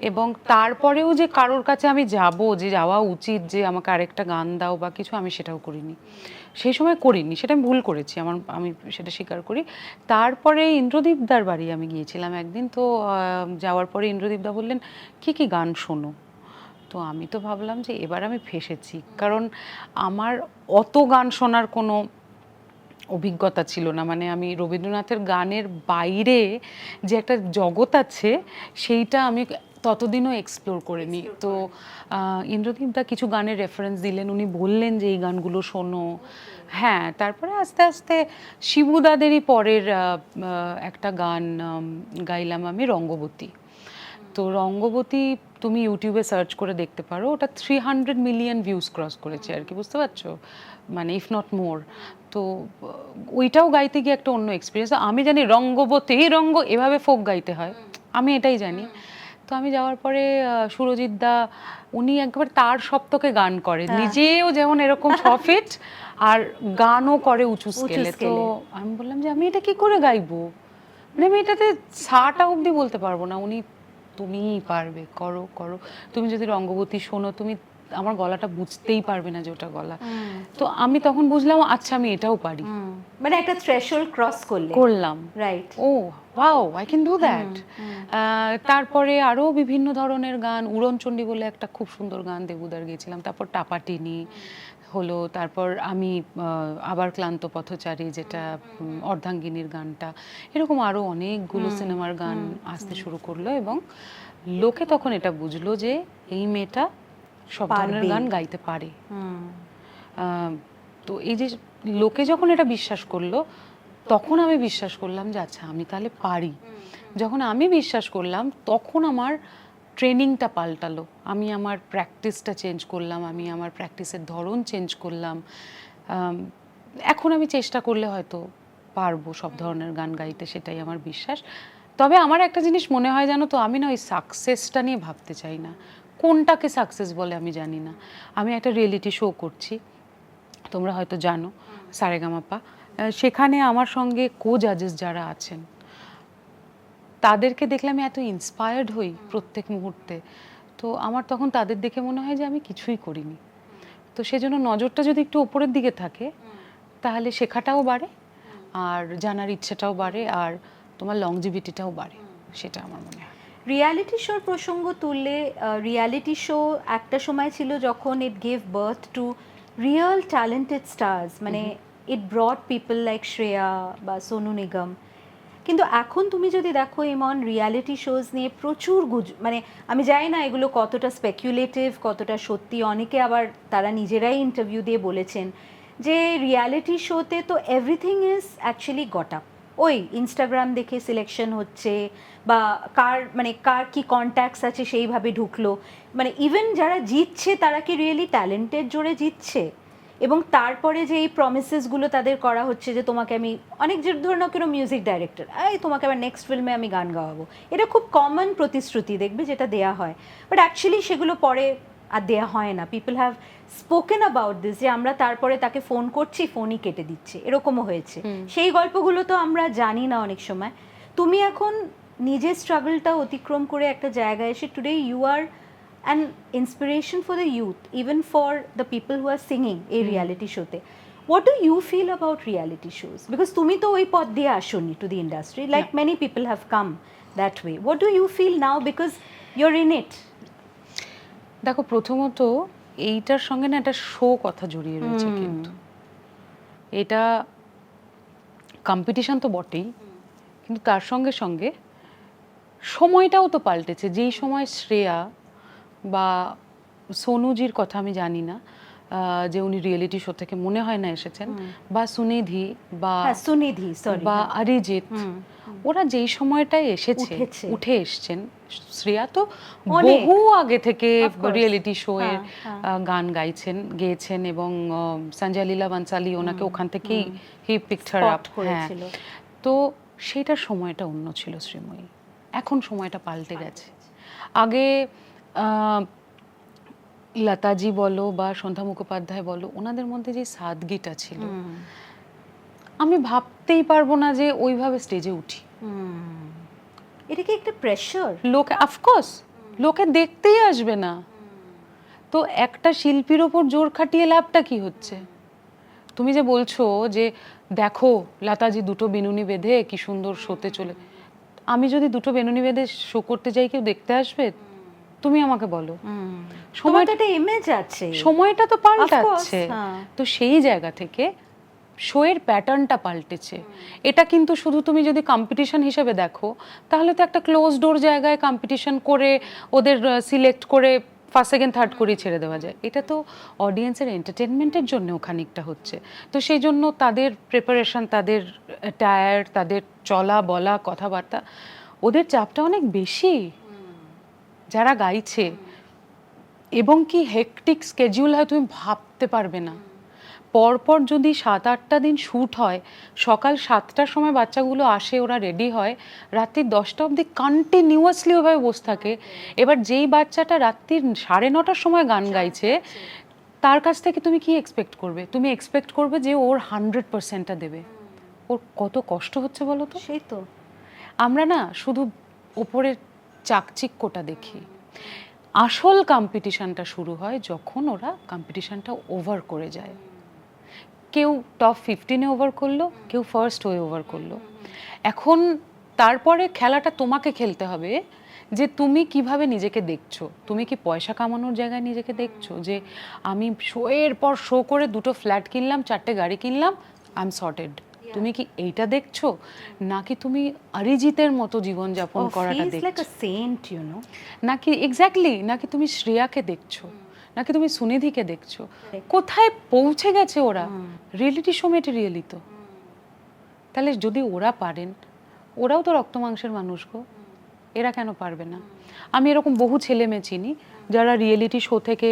এবং তারপরেও যে কারোর কাছে আমি যাব, যে যাওয়া উচিত, যে আমাকে আরেকটা গান দাও বা কিছু, আমি সেটাও করিনি, সেই সময় করিনি, সেটা আমি ভুল করেছি, আমি সেটা স্বীকার করি। তারপরে ইন্দ্রদীপদার বাড়ি আমি গিয়েছিলাম একদিন, তো যাওয়ার পরে ইন্দ্রদীপদা বললেন কি কি গান শোনো, তো আমি তো ভাবলাম যে এবার আমি ফেঁসেছি, কারণ আমার অত গান শোনার কোনো অভিজ্ঞতা ছিল না। মানে আমি রবীন্দ্রনাথের গানের বাইরে যে একটা জগৎ আছে, সেইটা আমি ততদিনও এক্সপ্লোর করিনি। তো ইন্দ্রদীপদা কিছু গানের রেফারেন্স দিলেন, উনি বললেন যে এই গানগুলো শোনো। হ্যাঁ, তারপরে আস্তে আস্তে শিবুদাদেরই পরের একটা গান গাইলাম আমি, রঙ্গবতী। তো রঙ্গবতী তুমি ইউটিউবে সার্চ করে দেখতে পারো, ওটা 300 মিলিয়ন ভিউজ ক্রস করেছে আর কি, বুঝতে পারছো, মানে ইফ নট মোর। তো ওইটাও গাইতে গিয়ে একটা অন্য এক্সপিরিয়েন্স। আমি জানি রঙ্গবতী রঙ্গ এভাবে ফোক গাইতে হয়, আমি এটাই জানি। তো আমি যাওয়ার পরে সুরজিৎ দা, উনি একবার তার সপ্তকে গান করে, নিজেও যেমন এরকম 6 ফিট, আর গানও করে উঁচু স্কেলে। তো আমি বললাম যে আমি এটা কি করে গাইবো, মানে আমি এটাতে সাটা অবধি বলতে পারবো না। উনি, তুমিই পারবে, করো করো, তুমি যদি রঙ্গবতী শোনো, তুমি আমার গলাটা বুঝতেই পারবে না যে ওটা গলা। তো আমি তখন বুঝলাম, আচ্ছা আমি এটাও পারি, মানে একটা থ্রেশহোল্ড ক্রস করলাম, right? Oh wow, I can do that. তারপরে আরো বিভিন্ন ধরনের গান, উড়নচণ্ডী বলে একটা খুব সুন্দর গান দেবুদার গেয়েছিলাম, তারপর টাপাটিনি হলো, তারপর আমি আবার ক্লান্ত পথচারী, যেটা অর্ধাঙ্গিনীর গানটা, এরকম আরো অনেকগুলো সিনেমার গান আসতে শুরু করলো। এবং লোকে তখন এটা বুঝলো যে এই মেয়েটা সব ধরনের গান গাইতে পারে। তো এই যে লোকে যখন এটা বিশ্বাস করলো, তখন আমি বিশ্বাস করলাম যে আচ্ছা আমি তাহলে পারি। যখন আমি বিশ্বাস করলাম, তখন আমার ট্রেনিংটা পাল্টালো, আমি আমার প্র্যাকটিসটা চেঞ্জ করলাম, আমি আমার প্র্যাকটিসের ধরন চেঞ্জ করলাম। এখন আমি চেষ্টা করলে হয়তো পারবো সব ধরনের গান গাইতে, সেটাই আমার বিশ্বাস। তবে আমার একটা জিনিস মনে হয়, জানো তো, আমি না ওই সাকসেসটা নিয়ে ভাবতে চাই না। কোনটাকে সাকসেস বলে আমি জানি না। আমি একটা রিয়েলিটি শো করছি, তোমরা হয়তো জানো, সারেগামাপা। সেখানে আমার সঙ্গে জাজেস যারা আছেন, তাদেরকে দেখলে আমি এত ইন্সপায়ার্ড হই প্রত্যেক মুহূর্তে। তো আমার তখন তাদের দেখে মনে হয় যে আমি কিছুই করিনি। তো সেজন্য নজরটা যদি একটু উপরের দিকে থাকে, তাহলে শেখাটাও বাড়ে, আর জানার ইচ্ছেটাও বাড়ে, আর তোমার লংজিভিটিটাও বাড়ে, সেটা আমার মনে হয়। রিয়ালিটি শোর প্রসঙ্গ তুললে, রিয়ালিটি শো একটা সময় ছিল যখন ইট gave birth two real talented stars, মানে ইট ব্রট পিপল লাইক শ্রেয়া বা সোনু নিগম, কিন্তু এখন তুমি যদি দেখো ইমন, রিয়ালিটি শোজ নিয়ে প্রচুর মানে আমি জানি না এগুলো কতটা স্পেকুলেটিভ, কতটা সত্যি। অনেকে আবার তারা নিজেরাই ইন্টারভিউ দিয়ে বলেছেন যে রিয়ালিটি শোতে তো everything is actually got up. ওই ইনস্টাগ্রাম দেখে সিলেকশন হচ্ছে, বা কার কি কন্ট্যাক্টস আছে সেইভাবে ঢুকলো। মানে ইভেন যারা জিতছে তারা কি রিয়েলি ট্যালেন্টের জোরে জিতছে? এবং তারপরে যে এই প্রমিসেসগুলো তাদের করা হচ্ছে যে তোমাকে আমি অনেক, যে ধরে নাও কোনো মিউজিক ডাইরেক্টর, এই তোমাকে আবার নেক্সট ফিল্মে আমি গান গাওয়াবো, এটা খুব কমন প্রতিশ্রুতি দেখবে যেটা দেয়া হয়, বাট অ্যাকচুয়ালি সেগুলো পরে আর দেয়া হয় না। People have spoken about this, যে আমরা তারপরে তাকে ফোন করছি, ফোনই কেটে দিচ্ছে, এরকমও হয়েছে। সেই গল্পগুলো তো আমরা জানি না অনেক সময়। তুমি এখন নিজের স্ট্রাগলটা অতিক্রম করে একটা জায়গায় এসে today you are an inspiration for the youth, even for the people who are singing a reality show te. What do you feel about reality shows? Because tumi to oi pod diye ashoni to the industry, like many people have come that way. What do you feel now, because you're in it? দেখো, প্রথমত এইটার সঙ্গে না একটা শো কথা জড়িয়ে রয়েছে, কিন্তু এটা কম্পিটিশন তো বটেই, কিন্তু তার সঙ্গে সঙ্গে সময়টাও তো পাল্টেছে। যেই সময় শ্রেয়া বা সোনুজির কথা আমি জানি না, যে উনি রিয়েলিটি শো থেকে মনে হয় না এসেছেন, বা সুনিধি বা অরিজিৎ, ওরা যেই সময়টায় উঠে এসছেন, শ্রেয়া তো বহু আগে থেকে রিয়েলিটি শো এর গান গেয়েছেন, এবং সঞ্জয় লীলা বানসালি ওনাকে ওখান থেকেই হি পিকড হার আপ। তো সেটার সময়টা অন্য ছিল শ্রীময়ী, এখন সময়টা পাল্টে গেছে। আগে লতাজি বলো বা সন্ধ্যা মুখোপাধ্যায় বলো, ওনাদের মধ্যে যে সাদগিটা ছিল, আমি ভাবতেই পারবো না যে ওইভাবে স্টেজে উঠি। এটা কি একটা প্রেশার? লোকে অফকোর্স লোকে দেখতেই আসবে না, তো একটা শিল্পীর ওপর জোর খাটিয়ে লাভটা কি হচ্ছে? তুমি যে বলছো যে দেখো লতাজি দুটো বেনুনি বেঁধে কি সুন্দর শোতে চলে, আমি যদি দুটো বেনুনি বেঁধে শো করতে যাই, কেউ দেখতে আসবে? তুমি আমাকে বলো। সময়টা ইমেজ আছে, সময়টা তো পাল্টাচ্ছে। তো সেই জায়গা থেকে শোয়ের প্যাটার্নটা পাল্টেছে। এটা কিন্তু শুধু তুমি যদি কম্পিটিশন হিসেবে দেখো, তাহলে তো একটা ক্লোজ ডোর জায়গায় কম্পিটিশন করে ওদের সিলেক্ট করে ফার্স্ট সেকেন্ড থার্ড করে ছেড়ে দেওয়া যায়। এটা তো অডিয়েন্সের এন্টারটেনমেন্টের জন্যও খানিকটা হচ্ছে। তো সেই জন্য তাদের প্রিপারেশন, তাদের টায়ার, তাদের চলা বলা কথাবার্তা, ওদের চাপটা অনেক বেশি যারা গাইছে। এবং কি হেকটিক স্কেডিউল হয় তুমি ভাবতে পারবে না। পরপর যদি 7-8টা দিন শ্যুট হয়, সকাল 7টার সময় বাচ্চাগুলো আসে, ওরা রেডি হয়, রাত্রি 10টা অবধি কন্টিনিউয়াসলি ওভাবে বসে থাকে। এবার যেই বাচ্চাটা রাত্রি 9:30টার সময় গান গাইছে, তার কাছ থেকে তুমি কি এক্সপেক্ট করবে? তুমি এক্সপেক্ট করবে যে ওর 100%টা দেবে। ওর কত কষ্ট হচ্ছে বলো তো। সেই তো আমরা না শুধু ওপরের চাকচিক্যটা দেখি। আসল কম্পিটিশনটা শুরু হয় যখন ওরা কম্পিটিশনটা ওভার করে যায়। কেউ টপ 15-এ ওভার করলো, কেউ ফার্স্ট হয়ে ওভার করলো। এখন তারপরে খেলাটা তোমাকে খেলতে হবে যে তুমি কিভাবে নিজেকে দেখছো। তুমি কি পয়সা কামানোর জায়গায় নিজেকে দেখছো, যে আমি শোয়ের পর শো করে 2টো ফ্ল্যাট কিনলাম, 4টে গাড়ি কিনলাম, আই এম সর্টেড? তুমি কি এইটা দেখছো, নাকি তুমি অরিজিতের মতো জীবনযাপন করাটা দেখছো? নাকি এক্স্যাক্টলি, নাকি তুমি শ্রেয়াকে দেখছো, নাকি তুমি সুনিধিকে দেখছো? কোথায় পৌঁছে গেছে ওরা? রিয়েলিটি শো মেটেরিয়ালই তো। তাহলে যদি ওরা পারেন, ওরাও তো রক্ত মাংসের মানুষ গো, এরা কেন পারবে না? আমি এরকম বহু ছেলে মেয়ে চিনি যারা রিয়েলিটি শো থেকে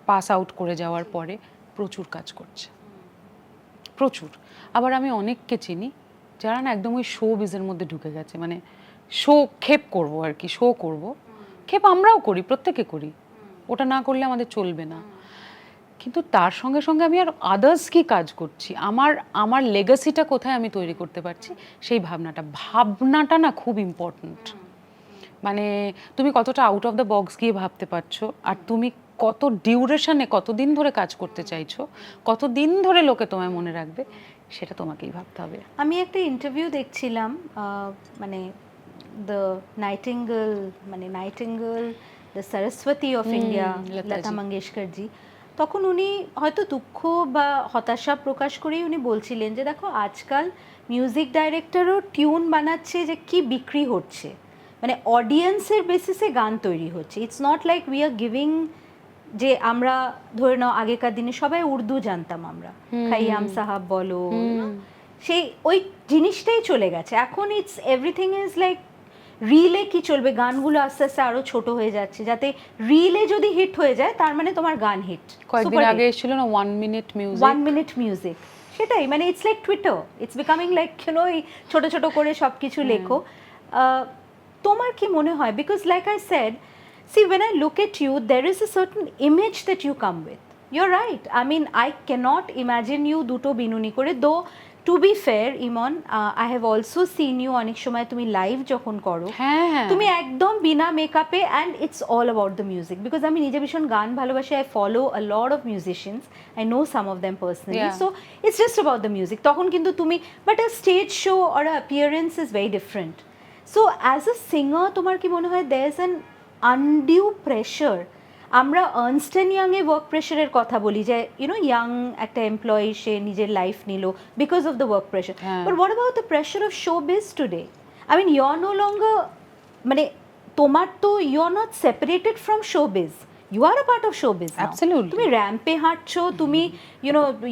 পাস আউট করে যাওয়ার পরে প্রচুর কাজ করছে, প্রচুর। আবার আমি অনেককে চিনি যারা না একদম ওই শো বিজের মধ্যে ঢুকে গেছে, মানে শো খেপ করবো আর কি, শো করব। খেপ আমরাও করি, প্রত্যেকে করি, ওটা না করলে আমাদের চলবে না। কিন্তু তার সঙ্গে সঙ্গে আমি আর আদার্স কি কাজ করছি, আমার লেগাসিটা কোথায় আমি তৈরি করতে পারছি, সেই ভাবনাটা না খুব ইম্পর্ট্যান্ট। মানে তুমি কতটা আউট অফ দ্য বক্স গিয়ে ভাবতে পারছো, আর তুমি কত ডিউরেশনে কতদিন ধরে কাজ করতে চাইছো, কতদিন ধরে লোকে তোমায় মনে রাখবে, সেটা তোমাকেই ভাবতে হবে। আমি একটা ইন্টারভিউ দেখছিলাম, মানে the nightingale, the Saraswati of India, Lata Mangeshkar ji. তখন উনি হয়তো দুঃখ বা হতাশা প্রকাশ করেই উনি বলছিলেন যে দেখো আজকাল মিউজিক ডাইরেক্টরও টিউন বানাচ্ছে যে কি বিক্রি হচ্ছে, মানে অডিয়েন্সের বেসিসে গান তৈরি হচ্ছে। It's not like we are giving, যে আমরা ধরে নাও আগেকার দিনে সবাই উর্দু জানতাম আমরা, খাইয়াম সাহাব বলো, সেই ওই জিনিসটাই চলে গেছে। এখন it's everything is like relay কি চলবে, গানগুলো আস্তে আস্তে আরো ছোট হয়ে যাচ্ছে, যাতে রিলে যদি হিট হয়ে যায় তার মানে তোমার গান হিট। কয়েকদিন আগে এসেছিল না 1 মিনিট মিউজিক, 1 মিনিট মিউজিক, সেটাই মানে it's like Twitter, it's becoming like ছোট ছোট করে সবকিছু লেখো। তোমার কি মনে হয়, because like I said, see when I look at you there is a certain image that you come with, you're right, I mean I cannot imagine you দুটো বিনুনি করে, though to be fair Iman, I have also seen you অনেক সময় তুমি লাইভ যখন করো তুমি একদম বিনা মেকআপে, and it's all about the music, because আমি নিজে ভীষণ গান ভালোবাসি, I follow a lot of musicians, I know some of them personally, so it's just about the music, তখন কিন্তু তুমি, but a stage show or a appearance is very different. So as a singer তোমার কি মনে হয় there's an undue pressure? আমরা Ernst and young A work প্রেশারের কথা বলি, যে ইয়াং একটা এমপ্লয়ি সে নিজের লাইফ নিল because of the work pressure, but what about the pressure of showbiz today? I mean you are no longer, মানে তোমার তো you are not separated from showbiz, you are a part of showbiz now. Absolutely. তুমি র্যাম্পে হাঁটছো, তুমি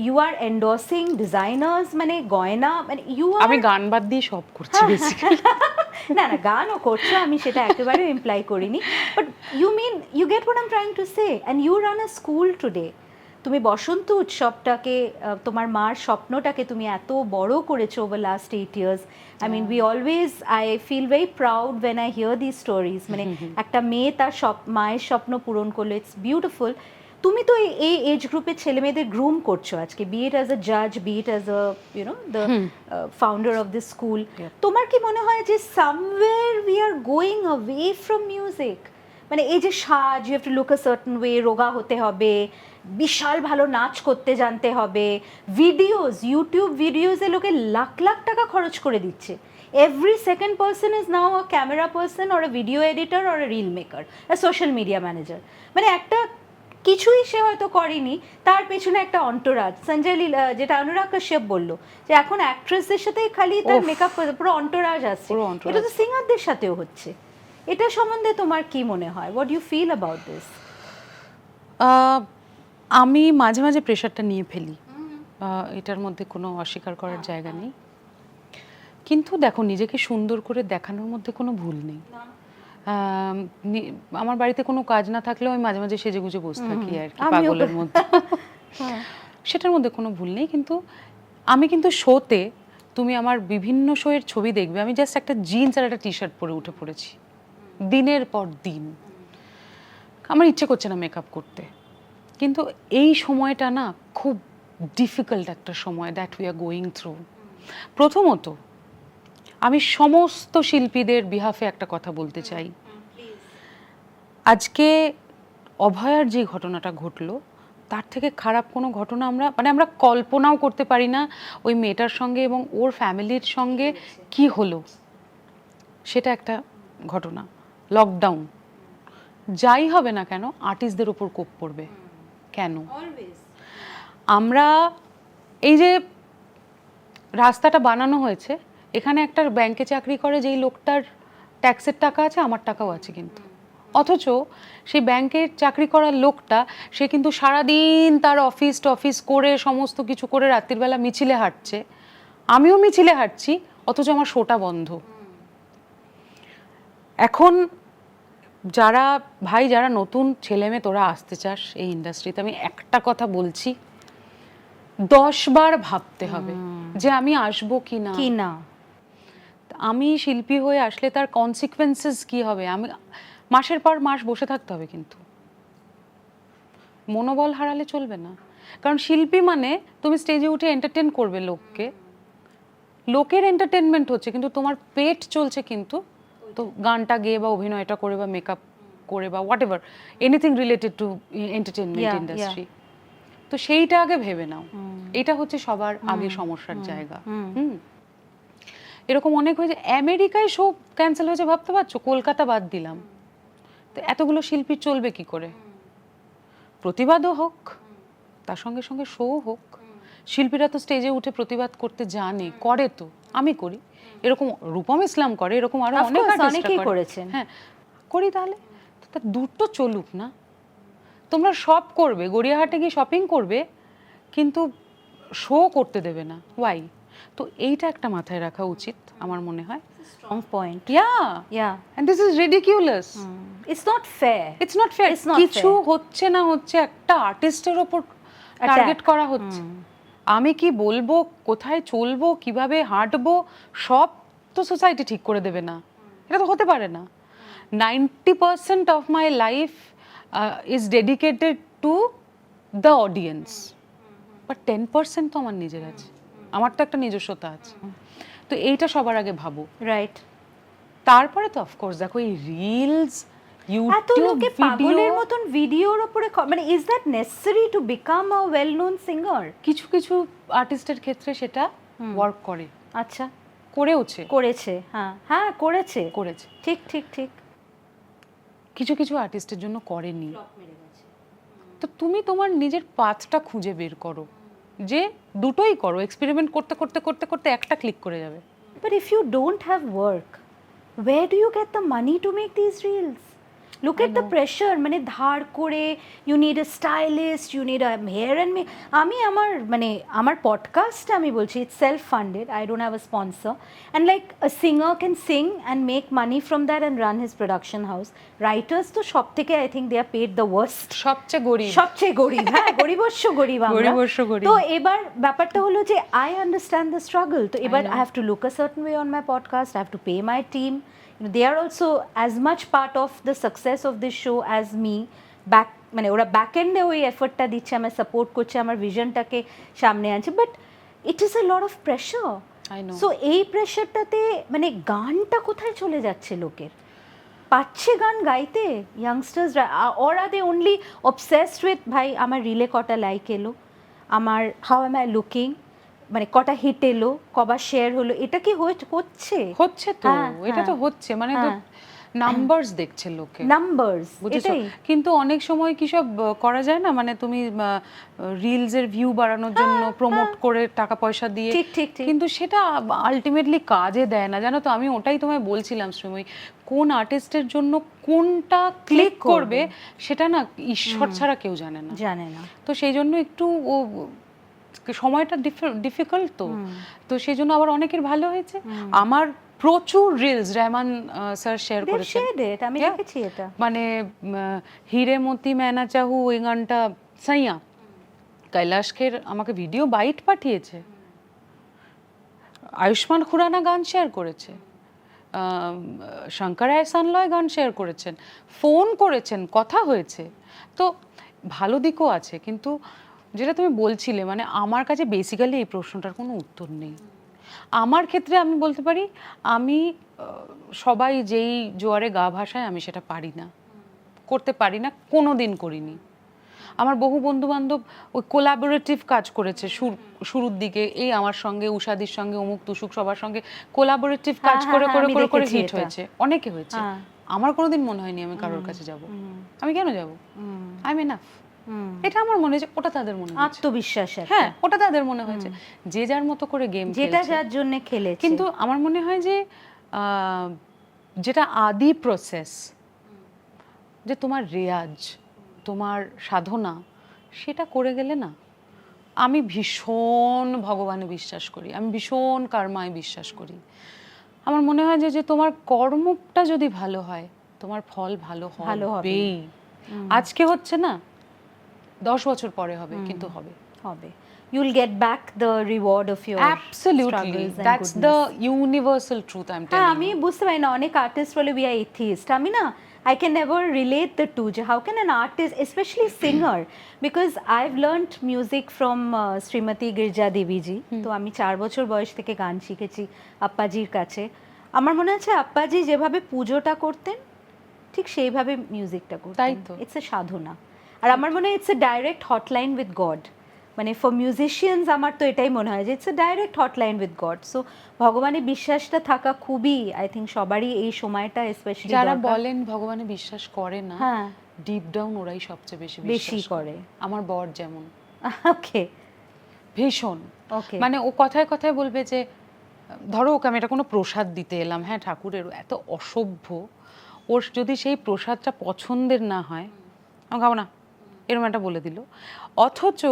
you are endorsing designers, মানে গয়না, মানে you are, আমি গান বাদ দিয়ে সব করছি বেসিক্যালি। না গানও করছো, আমি সেটা একেবারে ইমপ্লাই করিনি, but you mean you get what I am trying to say, and you run a school today. তুমি বসন্ত উৎসবটাকে, তোমার মার স্বপ্নটাকে তুমি এত বড় করেছো over last 8 years. I mean we always, I feel very proud when I hear these stories, মানে একটা মেয়ে তার মায়ের স্বপ্ন পূরণ করলো, ইটস বিউটিফুল। তুমি তো এই এজ গ্রুপের ছেলে মেয়েদের গ্রুম করছো আজকে, বি ইট অ্যাজ আ জাজ, be it as a the founder of this school. তোমার কি মনে হয় যে somewhere we are going away from music? মানে এই যে সাজ, you have to look a certain way, রোগা হতে হবে, বিশাল ভালো নাচ করতে জানতে হবে, ভিডিওস, ইউটিউব ভিডিওসে লোকে লাখ লাখ টাকা খরচ করে দিচ্ছে। Every second person is now a camera person or a video editor or a reel maker, a social media manager, মানে একটা কিছুই সে হয়তো করেনি, তার পেছনে একটা অন্টোরাজ। সঞ্জয় লীলা, যেটা অনুরাগ কাশ্যপ বললো, যে এখন অ্যাক্ট্রেসদের সাথে খালি তার মেকআপ পুরো অন্টোরাজ আসছে, এটা তো সিঙ্গারদের সাথেও হচ্ছে। এটা সম্বন্ধে তোমার কি মনে হয়? What you feel about this? আমি মাঝে মাঝে প্রেশারটা নিয়ে ফেলি, এটার মধ্যে কোনো অস্বীকার করার জায়গা নেই, কিন্তু দেখো নিজেকে সুন্দর করে দেখানোর মধ্যে কোনো ভুল নেই। আমার বাড়িতে কোনো কাজ না থাকলেও আমি মাঝে মাঝে সেজে গুজে বসে থাকি আর কি, পাগলের মধ্যে, সেটার মধ্যে কোনো ভুল নেই। কিন্তু আমি কিন্তু শোতে, তুমি আমার বিভিন্ন শোয়ের ছবি দেখবে, আমি জাস্ট একটা জিন্স আর একটা টি শার্ট পরে উঠে পড়েছি দিনের পর দিন, আমার ইচ্ছে করছে না মেকআপ করতে। কিন্তু এই সময়টা না খুব ডিফিকাল্ট একটা সময় that we are going through. প্রথমত আমি সমস্ত শিল্পীদের বিহাফে একটা কথা বলতে চাই, আজকে অভয়ার যে ঘটনাটা ঘটলো তার থেকে খারাপ কোনো ঘটনা আমরা কল্পনাও করতে পারি না ওই মেয়েটার সঙ্গে এবং ওর ফ্যামিলির সঙ্গে কি হলো। সেটা একটা ঘটনা। লকডাউন, যাই হবে না কেন আর্টিস্টদের ওপর কোপ পড়বে কেন? আমরা এই যে রাস্তাটা বানানো হয়েছে, এখানে একটা ব্যাংকে চাকরি করে যেই লোকটার ট্যাক্সের টাকা আছে, আমার টাকাও আছে, কিন্তু অথচ সেই ব্যাংকের চাকরি করার লোকটা সে কিন্তু সারাদিন তার অফিস করে সমস্ত কিছু করে রাত্রির বেলা মিছিলে হাঁটছে, আমিও মিছিলে হাঁটছি, অথচ আমার শোটা বন্ধ। এখন যারা নতুন ছেলে মেয়ে তোরা আসতে চাস এই ইন্ডাস্ট্রিতে, আমি একটা কথা বলছি, 10 বার ভাবতে হবে যে আমি আসবো কি না। আমি শিল্পী হয়ে আসলে তার কনসিকুয়েন্সেস কি হবে। আমি মাসের পর মাস বসে থাকতে হবে, কিন্তু মনোবল হারালে চলবে না। কারণ শিল্পী মানে তুমি স্টেজে উঠে এন্টারটেন করবে লোককে, লোকের এন্টারটেনমেন্ট হচ্ছে, কিন্তু তোমার পেট চলছে কিন্তু তো গানটা গেয়ে বা অভিনয়টা করে বা মেকআপ করে বা what ever, anything related to entertainment industry. তো সেইটা আগে ভেবে নাও, এটা হচ্ছে সবার আগে সমস্যার জায়গা। এরকম অনেক হয়েছে, আমেরিকায় শো ক্যান্সেল হয়েছে ভাবতে পারছো, কলকাতা বাদ দিলাম, তো এতগুলো শিল্পী চলবে কি করে? প্রতিবাদও হোক, তার সঙ্গে সঙ্গে শো হোক। শিল্পীরা তো স্টেজে উঠে প্রতিবাদ করতে জানে, করে তো, আমি করি, এরকম রূপম ইসলাম করে, এরকম আরো অনেক অনেকেই করেছেন। হ্যাঁ, করি, তাহলে তা দুটো চলুক না। তোমরা সব করবে, গড়িয়াহাটে গিয়ে শপিং করবে, কিন্তু শো করতে দেবে না, ওয়াই? তো এইটা একটা মাথায় রাখা উচিত আমার মনে হয়। Strong point. Yeah, and this is ridiculous. It's not fair. It's not fair. কিছু হচ্ছে না হচ্ছে, একটা আর্টিস্টের ওপর টার্গেট করা হচ্ছে। আমি কি বলবো, কোথায় চলবো, কিভাবে হাঁটবো, সব তো সোসাইটি ঠিক করে দেবে না, এটা তো হতে পারে না। 90% of my life is dedicated to the audience, but 10% তো আমার নিজের আছে, আমার তো একটা নিজস্বতা আছে। তো এইটা সবার আগে ভাবো, রাইট? তারপরে তো অফকোর্স দেখো এই রিলস, ইউটিউব পাগলের মতন ভিডিওর উপরে, মানে is that necessary to become a well known singer? কিছু কিছু আর্টিস্টের ক্ষেত্রে সেটা ওয়ার্ক করে। আচ্ছা, করেছে, হ্যাঁ করেছে, ঠিক ঠিক ঠিক। কিছু কিছু আর্টিস্টের জন্য করেনি। তো তুমি তোমার নিজের পাথটা খুঁজে বের করো, যে দুটোই করো, এক্সপেরিমেন্ট করতে করতে করতে করতে একটা ক্লিক করে যাবে। But if you don't have work, where do you get the money to make these reels? Look at the pressure, মানে ধার করে, you need a stylist, you need a hair and make. আমি আমার পডকাস্ট আমি বলছি, it's self funded, I don't have a sponsor, and like a singer can sing and make money from that and run his production house. Writers তো সব থেকে I think they are paid the worst, সবচেয়ে গরিব, হ্যাঁ, গরিবস্য গরিব আমরা। তো এবার ব্যাপারটা হলো যে I understand the struggle, তো এবার I have to look a certain way on my podcast, I have to pay my team. They are also as much part of the success of this show as me. মানে ওরা ব্যাক এন্ডে ওই এফর্টটা দিচ্ছে, আমার সাপোর্ট করছে, আমার ভিশনটাকে সামনে আনছে, but it is a lot of pressure. So এই প্রেশারটাতে মানে গানটা কোথায় চলে যাচ্ছে লোকের? পাচ্ছে গান গাইতে ইয়াংস্টার্সরা, or are they only obsessed with ভাই আমার রিলে কটা লাইক এলো, আমার হাউ এম আই লুকিং, মানে কটা হিট এলো, কবার শেয়ার হলো, এটা কি হচ্ছে তো এটা তো হচ্ছে, মানে নাম্বারস দেখছে লোকে, নাম্বারস, এটাই। কিন্তু অনেক সময় কি সব করা যায় না, মানে তুমি রিলস এর ভিউ বাড়ানোর জন্য প্রমোট করে টাকা পয়সা দিয়ে, কিন্তু সেটা আলটিমেটলি কাজে দেয় না, জানো তো। আমি ওটাই তোমায় বলছিলাম শ্রীময়ী, কোন আর্টিস্টের জন্য কোনটা ক্লিক করবে সেটা না ঈশ্বর ছাড়া কেউ জানে না। তো সেই জন্য একটু সময়টা ডিফিকাল্ট, তো সেই জন্য আবার অনেকের ভালো হয়েছে। আমার প্রচুর রিলস রহমান স্যার শেয়ার করেছেন, আমি দেখেছি এটা, মানে হিরে মতি ম্যানা চাহু, ওই গানটা সাইয়া কৈলাশ খের আমাকে ভিডিও বাইট পাঠিয়েছে, আয়ুষ্মান খুরানা গান শেয়ার করেছে, শঙ্কর এহসানলয় গান শেয়ার করেছেন, ফোন করেছেন, কথা হয়েছে। তো ভালো দিকও আছে, কিন্তু যেটা তুমি বলছিলে, মানে আমার কাছে বেসিক্যালি এই প্রশ্নটার কোনো উত্তর নেই। আমার ক্ষেত্রে আমি বলতে পারি, আমি সবাই যেই জোয়ারে গা ভাসায় আমি সেটা পারি না, করতে পারি না, কোনো দিন করিনি। আমার বহু বন্ধু বান্ধব ওই কোলাবোরেটিভ কাজ করেছে শুরুর দিকে, এই আমার সঙ্গে, উষাদির সঙ্গে, অমুক তুসুক, সবার সঙ্গে কোলাবোরেটিভ কাজ করে করে করে করে হিট হয়েছে, অনেকে হয়েছে। আমার কোনোদিন মনে হয়নি আমি কারোর কাছে যাব। আমি কেন যাব? I am enough. এটা আমার মনে হয়েছে, ওটা তাদের মনে হয়েছে আত্মবিশ্বাস, হ্যাঁ, ওটা তাদের মনে হয়েছে, যে যার মতো করে গেম খেলছে, যেটা যার জন্য খেলেছে। কিন্তু আমার মনে হয় যে যেটা আদি প্রসেস, যে তোমার রেয়াজ, তোমার সাধনা, সেটা করে গেলে না, আমি ভীষণ ভগবানে বিশ্বাস করি, আমি ভীষণ কর্মায় বিশ্বাস করি। আমার মনে হয় যে তোমার কর্মটা যদি ভালো হয়, তোমার ফল ভালো হবেই। আজকে হচ্ছে না, 10 বছর পরে হবে, কিন্তু হবে। You'll get back the reward of your absolutely, that's the universal truth I'm telling you. আমি বুঝতে পারি না, অনেক আর্টিস্ট বলে we are atheist, আমি না, I can never relate the two. How can an artist, especially singer, because I've learnt music from Srimati Girja Devi ji, তো আমি 4 বছর বয়স থেকে গান শিখেছি আপ্পাজির কাছে। আমার মনে আছে আপ্পাজি যেভাবে পুজোটা করতেন, ঠিক সেইভাবে মিউজিকটা করতেন। তাই তো, ইটস এ সাধনা। আর আমার মনে হয় it's a direct hotline with god, মানে ফর মিউজিশিয়ানস আমার তো এটাই মনে হয় যে it's a direct hotline with god. So ভগবানে বিশ্বাসটা থাকা খুবই, আই থিঙ্ক সবারই এই সময়টা স্পেশালি, যারা বলেন ভগবানে বিশ্বাস করে না, ডিপ ডাউন ওরাই সবচেয়ে বেশি করে। আমার বর যেমন, ওকে ভীষণ। ওকে মানে ও কথায় কথায় বলবে যে ধরো ওকে আমি এটা কোনো প্রসাদ দিতে এলাম, হ্যাঁ ঠাকুরের, এত অসভ্য, ওর যদি সেই প্রসাদটা পছন্দের না হয় আমি খাবো না, এরকম একটা বলে দিল। অথচ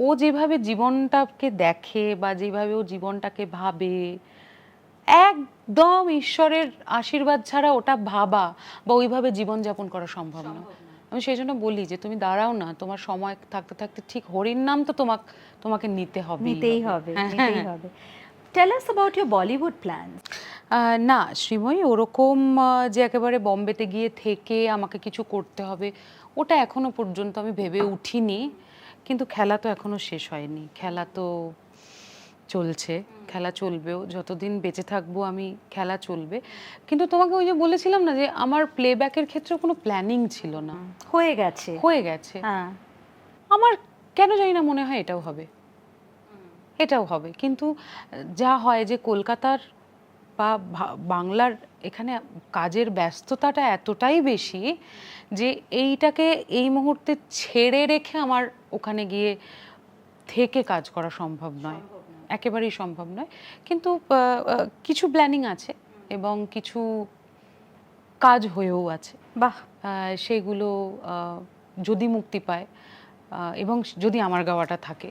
ও যেভাবে জীবনটাকে দেখে বা যেভাবে ও জীবনটাকে ভাবে, একদম ঈশ্বরের আশীর্বাদ ছাড়া ওটা ভাবা বা ওইভাবে জীবনযাপন করা সম্ভব না। আমি সেই জন্য বলি যে তুমি দাঁড়াও না, তোমার সময় থাকতে থাকতে ঠিক হরির নাম তো তোমাকে নিতেই হবে। Tell us about your Bollywood plans. না শ্রীময়ী, ওরকম যে একেবারে বম্বেতে গিয়ে থেকে আমাকে কিছু করতে হবে ওটা এখনো পর্যন্ত আমি ভেবে উঠিনি। কিন্তু খেলা তো এখনো শেষ হয়নি, খেলা তো চলছে, খেলা চলবেও, যতদিন বেঁচে থাকবো আমি খেলা চলবে। কিন্তু তোমাকে ওই যে বলেছিলাম না যে আমার প্লেব্যাকের ক্ষেত্রে কোনো প্ল্যানিং ছিল না, হয়ে গেছে। আমার কেন জানি না মনে হয় এটাও হবে। কিন্তু যা হয় যে কলকাতার বা বাংলার এখানে কাজের ব্যস্ততাটা এতটাই বেশি যে এইটাকে এই মুহূর্তে ছেড়ে রেখে আমার ওখানে গিয়ে থেকে কাজ করা সম্ভব নয়, একেবারেই সম্ভব নয়। কিন্তু কিছু প্ল্যানিং আছে এবং কিছু কাজ হয়েও আছে। বাহ। সেগুলো যদি মুক্তি পায় এবং যদি আমার গাওয়াটা থাকে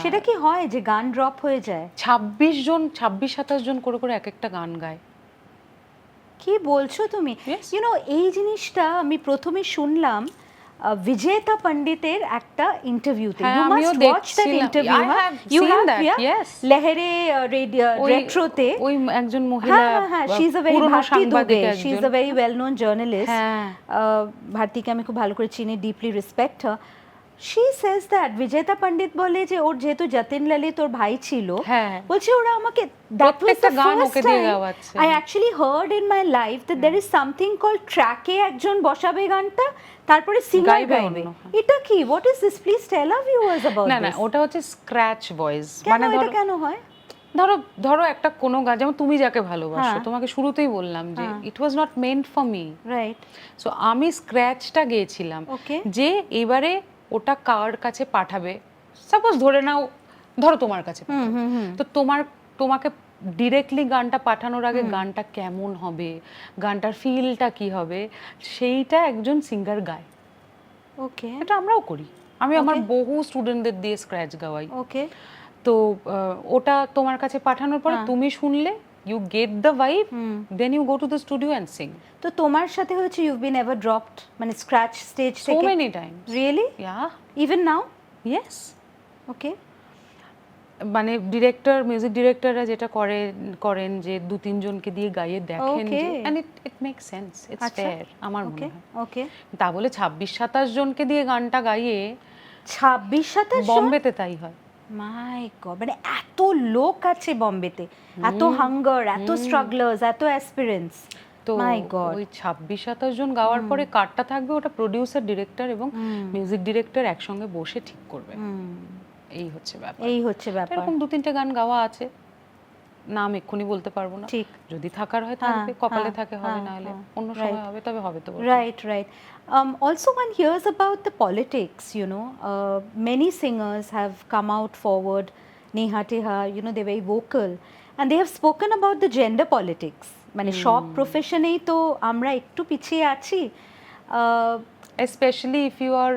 সেটা কি হয় যে গান ড্রপ হয়ে যায়? 26-27 জন করে এক একটা গান গায়। কি বলছো তুমি? এই জিনিসটা আমি প্রথমে শুনলাম বিজেতা পণ্ডিতের একটা ইন্টারভিউতে। You must watch that interview. You have Lehren রেট্রোতে ওই একজন মহিলা, she is a very Bharti Dubey, she is a very well known journalist. ভারতীকে আমি খুব ভালো করে চিনি, deeply respect her. She says that বিজেতা পণ্ডিত বলে যে ওর যেহেতু যতীন ললিত ওর ভাই ছিল, বলছে ওরা আমাকে that was the first time I actually heard in my life that there is something called ট্র্যাকে একজন বসাবে গানটা, তারপরে সিঙ্গার গাইবে। এটা কি? What is this? Please tell our viewers about this. না ওটা হচ্ছে স্ক্র্যাচ ভয়েস। মানে এটা কেন হয়? ধরো একটা কোনো গান, যেমন তুমি যাকে ভালোবাসো, তোমাকে শুরুতেই বললাম যে it was not meant for me, right? So আমি স্ক্র্যাচটা গেয়েছিলাম যে এবারে ওটা কার কাছে পাঠাবে। সাপোজ ধরো তোমার কাছে, তো তোমাকে ডিরেক্টলি গানটা পাঠানোর আগে গানটা কেমন হবে, গানটার ফিলটা কি হবে, সেইটা একজন সিঙ্গার গায়। ওকে, এটা আমরাও করি। আমি আমার বহু স্টুডেন্টদের দিয়ে স্ক্র্যাচ গাওয়াই। ওকে, তো ওটা তোমার কাছে পাঠানোর পরে তুমি শুনলে, you get the vibe, then you go to the studio and sing. তো তোমার সাথে হচ্ছে you've been ever dropped, মানে স্ক্র্যাচ স্টেজ থেকে? So many times. Really? Yeah. Even now? Yes. Okay. মানে মিউজিক ডিরেক্টররা যেটা করেন যে 2-3 জনকে দিয়ে গাইয়ে দেখেন যে, and it makes sense, it's fair আমার মনে হয়। ওকে, তা বলে 26-27 জনকে দিয়ে গানটা গাইয়ে 26-27 বম্বেতে তাই হয়। মাই গড, মানে এত লোক আছে বম্বেতে, এত হাঙ্গার, এত স্ট্রাগলার্স, এত অ্যাসপিরেন্টস। তো ওই 26-27 জন গাওয়ার পরে কাটটা থাকবে, ওটা প্রোডিউসার, ডিরেক্টর এবং মিউজিক ডিরেক্টর একসঙ্গে বসে ঠিক করবে। এই হচ্ছে ব্যাপার। এরকম 2-3টে গান গাওয়া আছে, নাম এক্ষুনি বলতে পারবো না। ঠিক, যদি থাকার হয় থাকবে, কপালে থাকে হবে, না হলে অন্য সময় হবে, তবে হবে তো। Right. Also one hears about the politics, many singers have come out forward, Neha Teha, they're very vocal and they have spoken about the gender politics. মানে সব প্রফেশনেই তো আমরা একটু পিছিয়ে আছি, especially if you are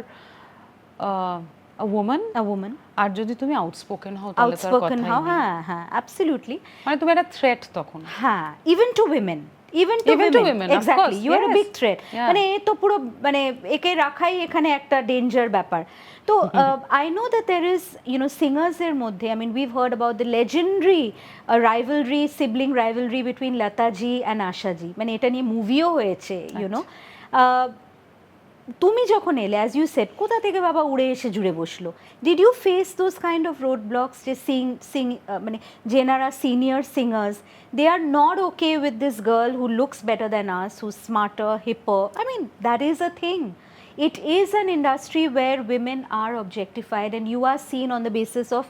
a woman, আর যদি তুমি আউটস্পোকেন হও তাহলে তো আর কথাই নেই। হ্যাঁ absolutely, মানে তুমি একটা থ্রেট তখন। হ্যাঁ, even to women, exactly, you are a big threat. মানে এ তো পুরো, মানে একে রাখাই এখানে একটা ডেঞ্জার ব্যাপার। তো I know that there is, singers এর মধ্যে, I mean we've heard about the legendary sibling rivalry between Lata ji and Asha ji, মানে এটা নিয়ে মুভিও হয়েছে, তুমি যখন এলে, as you said, কোথা থেকে বাবা উড়ে এসে জুড়ে বসলো? Did you face those kind of roadblocks, যে মানে যেনারা senior singers, they are not okay with this girl who looks better than us, who's smarter, hipper? I mean, that is a thing. It is an industry where women are objectified and you are seen on the basis of,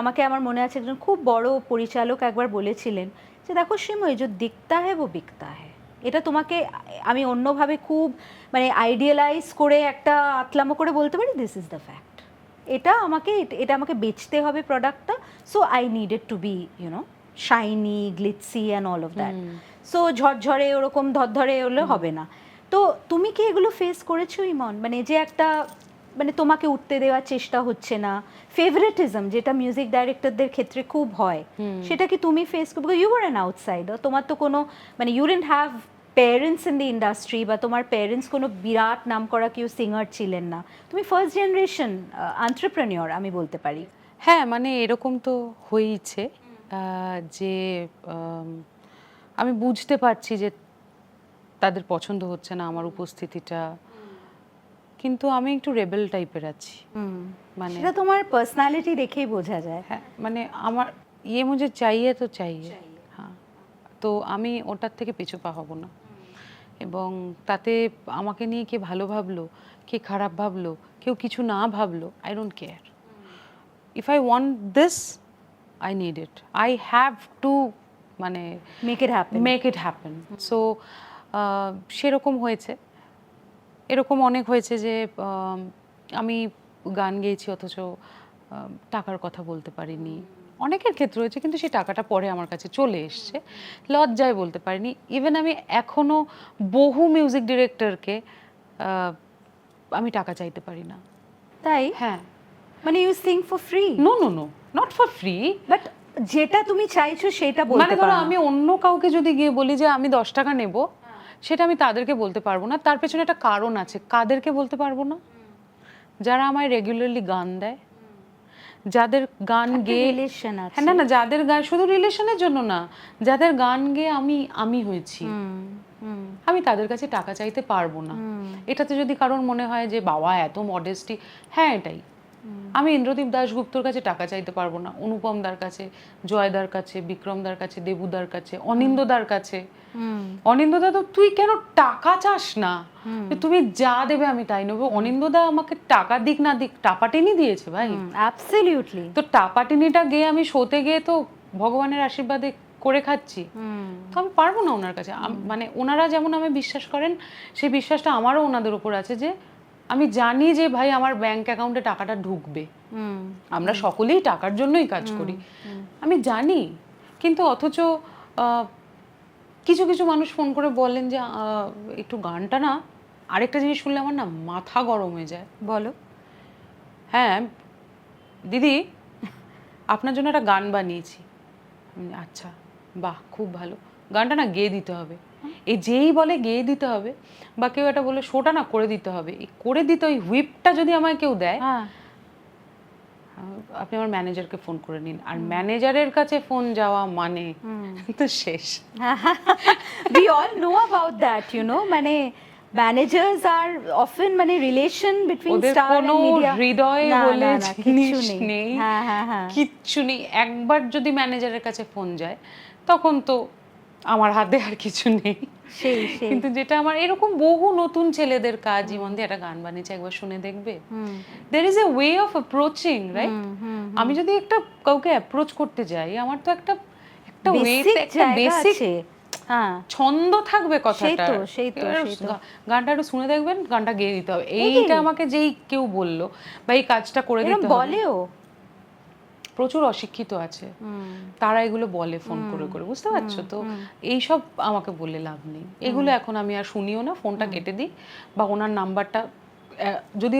আমাকে আমার মনে আছে একজন খুব বড় পরিচালক একবার বলেছিলেন যে দেখো শ্রীময়ী, যে দিখতা হ্যায় वो बिकता है। এটা তোমাকে আমি অন্যভাবে খুব মানে আইডিয়ালাইজ করে একটা আতলামো করে বলতে পারি, দিস ইজ দ্য ফ্যাক্ট। এটা আমাকে বেচতে হবে প্রোডাক্টটা, so I needed to be you know shiny, glitzy and all of that. So ঝরঝরে ওরকম ধরধরে হলে হবে না। তো তুমি কি এগুলো ফেস করেছো ইমন? মানে যে একটা মানে তোমাকে উঠতে দেওয়ার চেষ্টা হচ্ছে না, ফেভারিটিজম যেটা মিউজিক ডাইরেক্টরদের ক্ষেত্রে খুব হয়, সেটা কি তুমি ফেস করবে? ইউ আর অ্যান আউটসাইডার, তোমার তো কোনো মানে you didn't have parents in the industry, বা তোমার প্যারেন্টস কোনো বিরাট নাম করা কেউ সিঙ্গার ছিলেন না, তুমি ফার্স্ট জেনারেশন এন্টারপ্রেনিয়র আমি বলতে পারি। হ্যাঁ, মানে এরকম তো হয়েইছে যে আমি বুঝতে পারছি যে তাদের পছন্দ হচ্ছে না আমার উপস্থিতিটা, কিন্তু আমি একটু রেবেল টাইপের আছি। মানে সেটা তোমার পার্সোনালিটি দেখেই বোঝা যায়। হ্যাঁ, মানে আমার মুঝে চাইয়ে তো চাইয়ে, হ্যাঁ, তো আমি ওটার থেকে পিছু পা হব না। এবং তাতে আমাকে নিয়ে কে ভালো ভাবলো, কে খারাপ ভাবলো, কেউ কিছু না ভাবলো, I don't care. If I want this, I need it, I have to মানে মেক ইট হ্যাপেন। সো সেরকম হয়েছে, এরকম অনেক হয়েছে যে আমি গান গেয়েছি অথচ টাকার কথা বলতে পারিনি। অনেকের ক্ষেত্রে হয়েছে, কিন্তু সেই টাকাটা পরে আমার কাছে চলে এসছে, লজ্জায় বলতে পারিনি। ইভেন আমি এখনো বহু মিউজিক ডিরেক্টরকে আমি টাকা চাইতে পারি না। তাই? হ্যাঁ, মানে you sing for free? No no no, not for free, but যেটা তুমি চাইছো সেটা বলতে মানে পারো ধরো আমি অন্য কাউকে যদি গিয়ে বলি যে আমি 10 টাকা নেব, সেটা আমি তাদেরকে বলতে পারবো না। তার পেছনে একটা কারণ আছে। কাদেরকে বলতে পারবো না? যারা আমায় রেগুলারলি গান দেয়, যাদের গান গেয়ে রিলেশন আছে। হ্যাঁ, না যাদের গান শুধু রিলেশনের জন্য না, যাদের গান গেয়ে আমি হয়েছি, আমি তাদের কাছে টাকা চাইতে পারবো না। এটাতে যদি কারণ মনে হয় যে বাবা এত মডেস্টি, হ্যাঁ এটাই। আমি ইন্দ্রদীপ দাশগুপ্তর কাছে টাকা চাইতে পারবো না, অনুপম দার কাছে, জয়দার কাছে, বিক্রমদার কাছে, দেবুদার কাছে, অনিন্দদার কাছে। অনিন্দদা তো তুই কেন টাকা চাস না, তুমি যা দেবে আমি তাই নেবো। অনিন্দদা আমাকে টাকা দিক না দিক টাপাটিনি দিয়েছে ভাই, অ্যাবসলিউটলি। তো টাপাটিনিটা গিয়ে আমি শোতে গিয়ে তো ভগবানের আশীর্বাদে করে খাচ্ছি, তো আমি পারবো না ওনার কাছে। মানে ওনারা যেমন আমি বিশ্বাস করেন, সেই বিশ্বাসটা আমারও ওনাদের উপর আছে যে আমি জানি যে ভাই আমার ব্যাংক অ্যাকাউন্টে টাকাটা ঢুকবে। আমরা সকলেই টাকার জন্যই কাজ করি, আমি জানি। কিন্তু অথচ কিছু কিছু মানুষ ফোন করে বলেন যে একটু গানটা না, আরেকটা জিনিস শুনলে আমার না মাথা গরম হয়ে যায়। বলো। হ্যাঁ দিদি, আপনার জন্য একটা গান বানিয়েছি। আচ্ছা, বাহ, খুব ভালো। গানটা না গেয়ে দিতে হবে। এই যেই বলে গেয়ে দিতে হবে, বা কেউ এটা বলে শোটা না করে দিতে হবে, এই করে দিতে ওই হুইপটা যদি আমায় কেউ দেয়, আপনি আমার ম্যানেজারকে ফোন করে নিন। আর ম্যানেজারের কাছে ফোন যাওয়া মানে তো শেষ। We all know about that, you know, মানে managers are often মানে relation between star and media. হৃদয় বলে জিনিস নেই, হ্যাঁ কিচ্ছু নেই। একবার যদি ম্যানেজারের কাছে ফোন যায়, তখন তো আমার হাতে আর কিছু নেই। কিন্তু যেটা আমার এরকম বহু নতুন ছেলেদের কাজ, ইমন দি একটা গান বানিয়েছে, একবার শুনে দেখবে। there is a way of approaching, right? আমি যদি একটা কাউকে অ্যাপ্রোচ করতে যাই, আমার তো একটা ওয়ে, একটা বেসিক ছন্দ থাকবে কথাটা। গানটা একটু শুনে দেখবেন, গানটা গেয়ে দিতে হবে, এইটা আমাকে যেই কেউ বললো বা এই কাজটা করে দিতে হবে। বলেও প্রচুর অশিক্ষিত আছে, তারা এগুলো বলে ফোন করে করে, বুঝতে পারছো তো? এইসব আমাকে বলে লাভ নেই, এগুলো এখন আমি আর শুনিও না, ফোনটা কেটে দিই। বা ওনার নাম্বারটা, যদি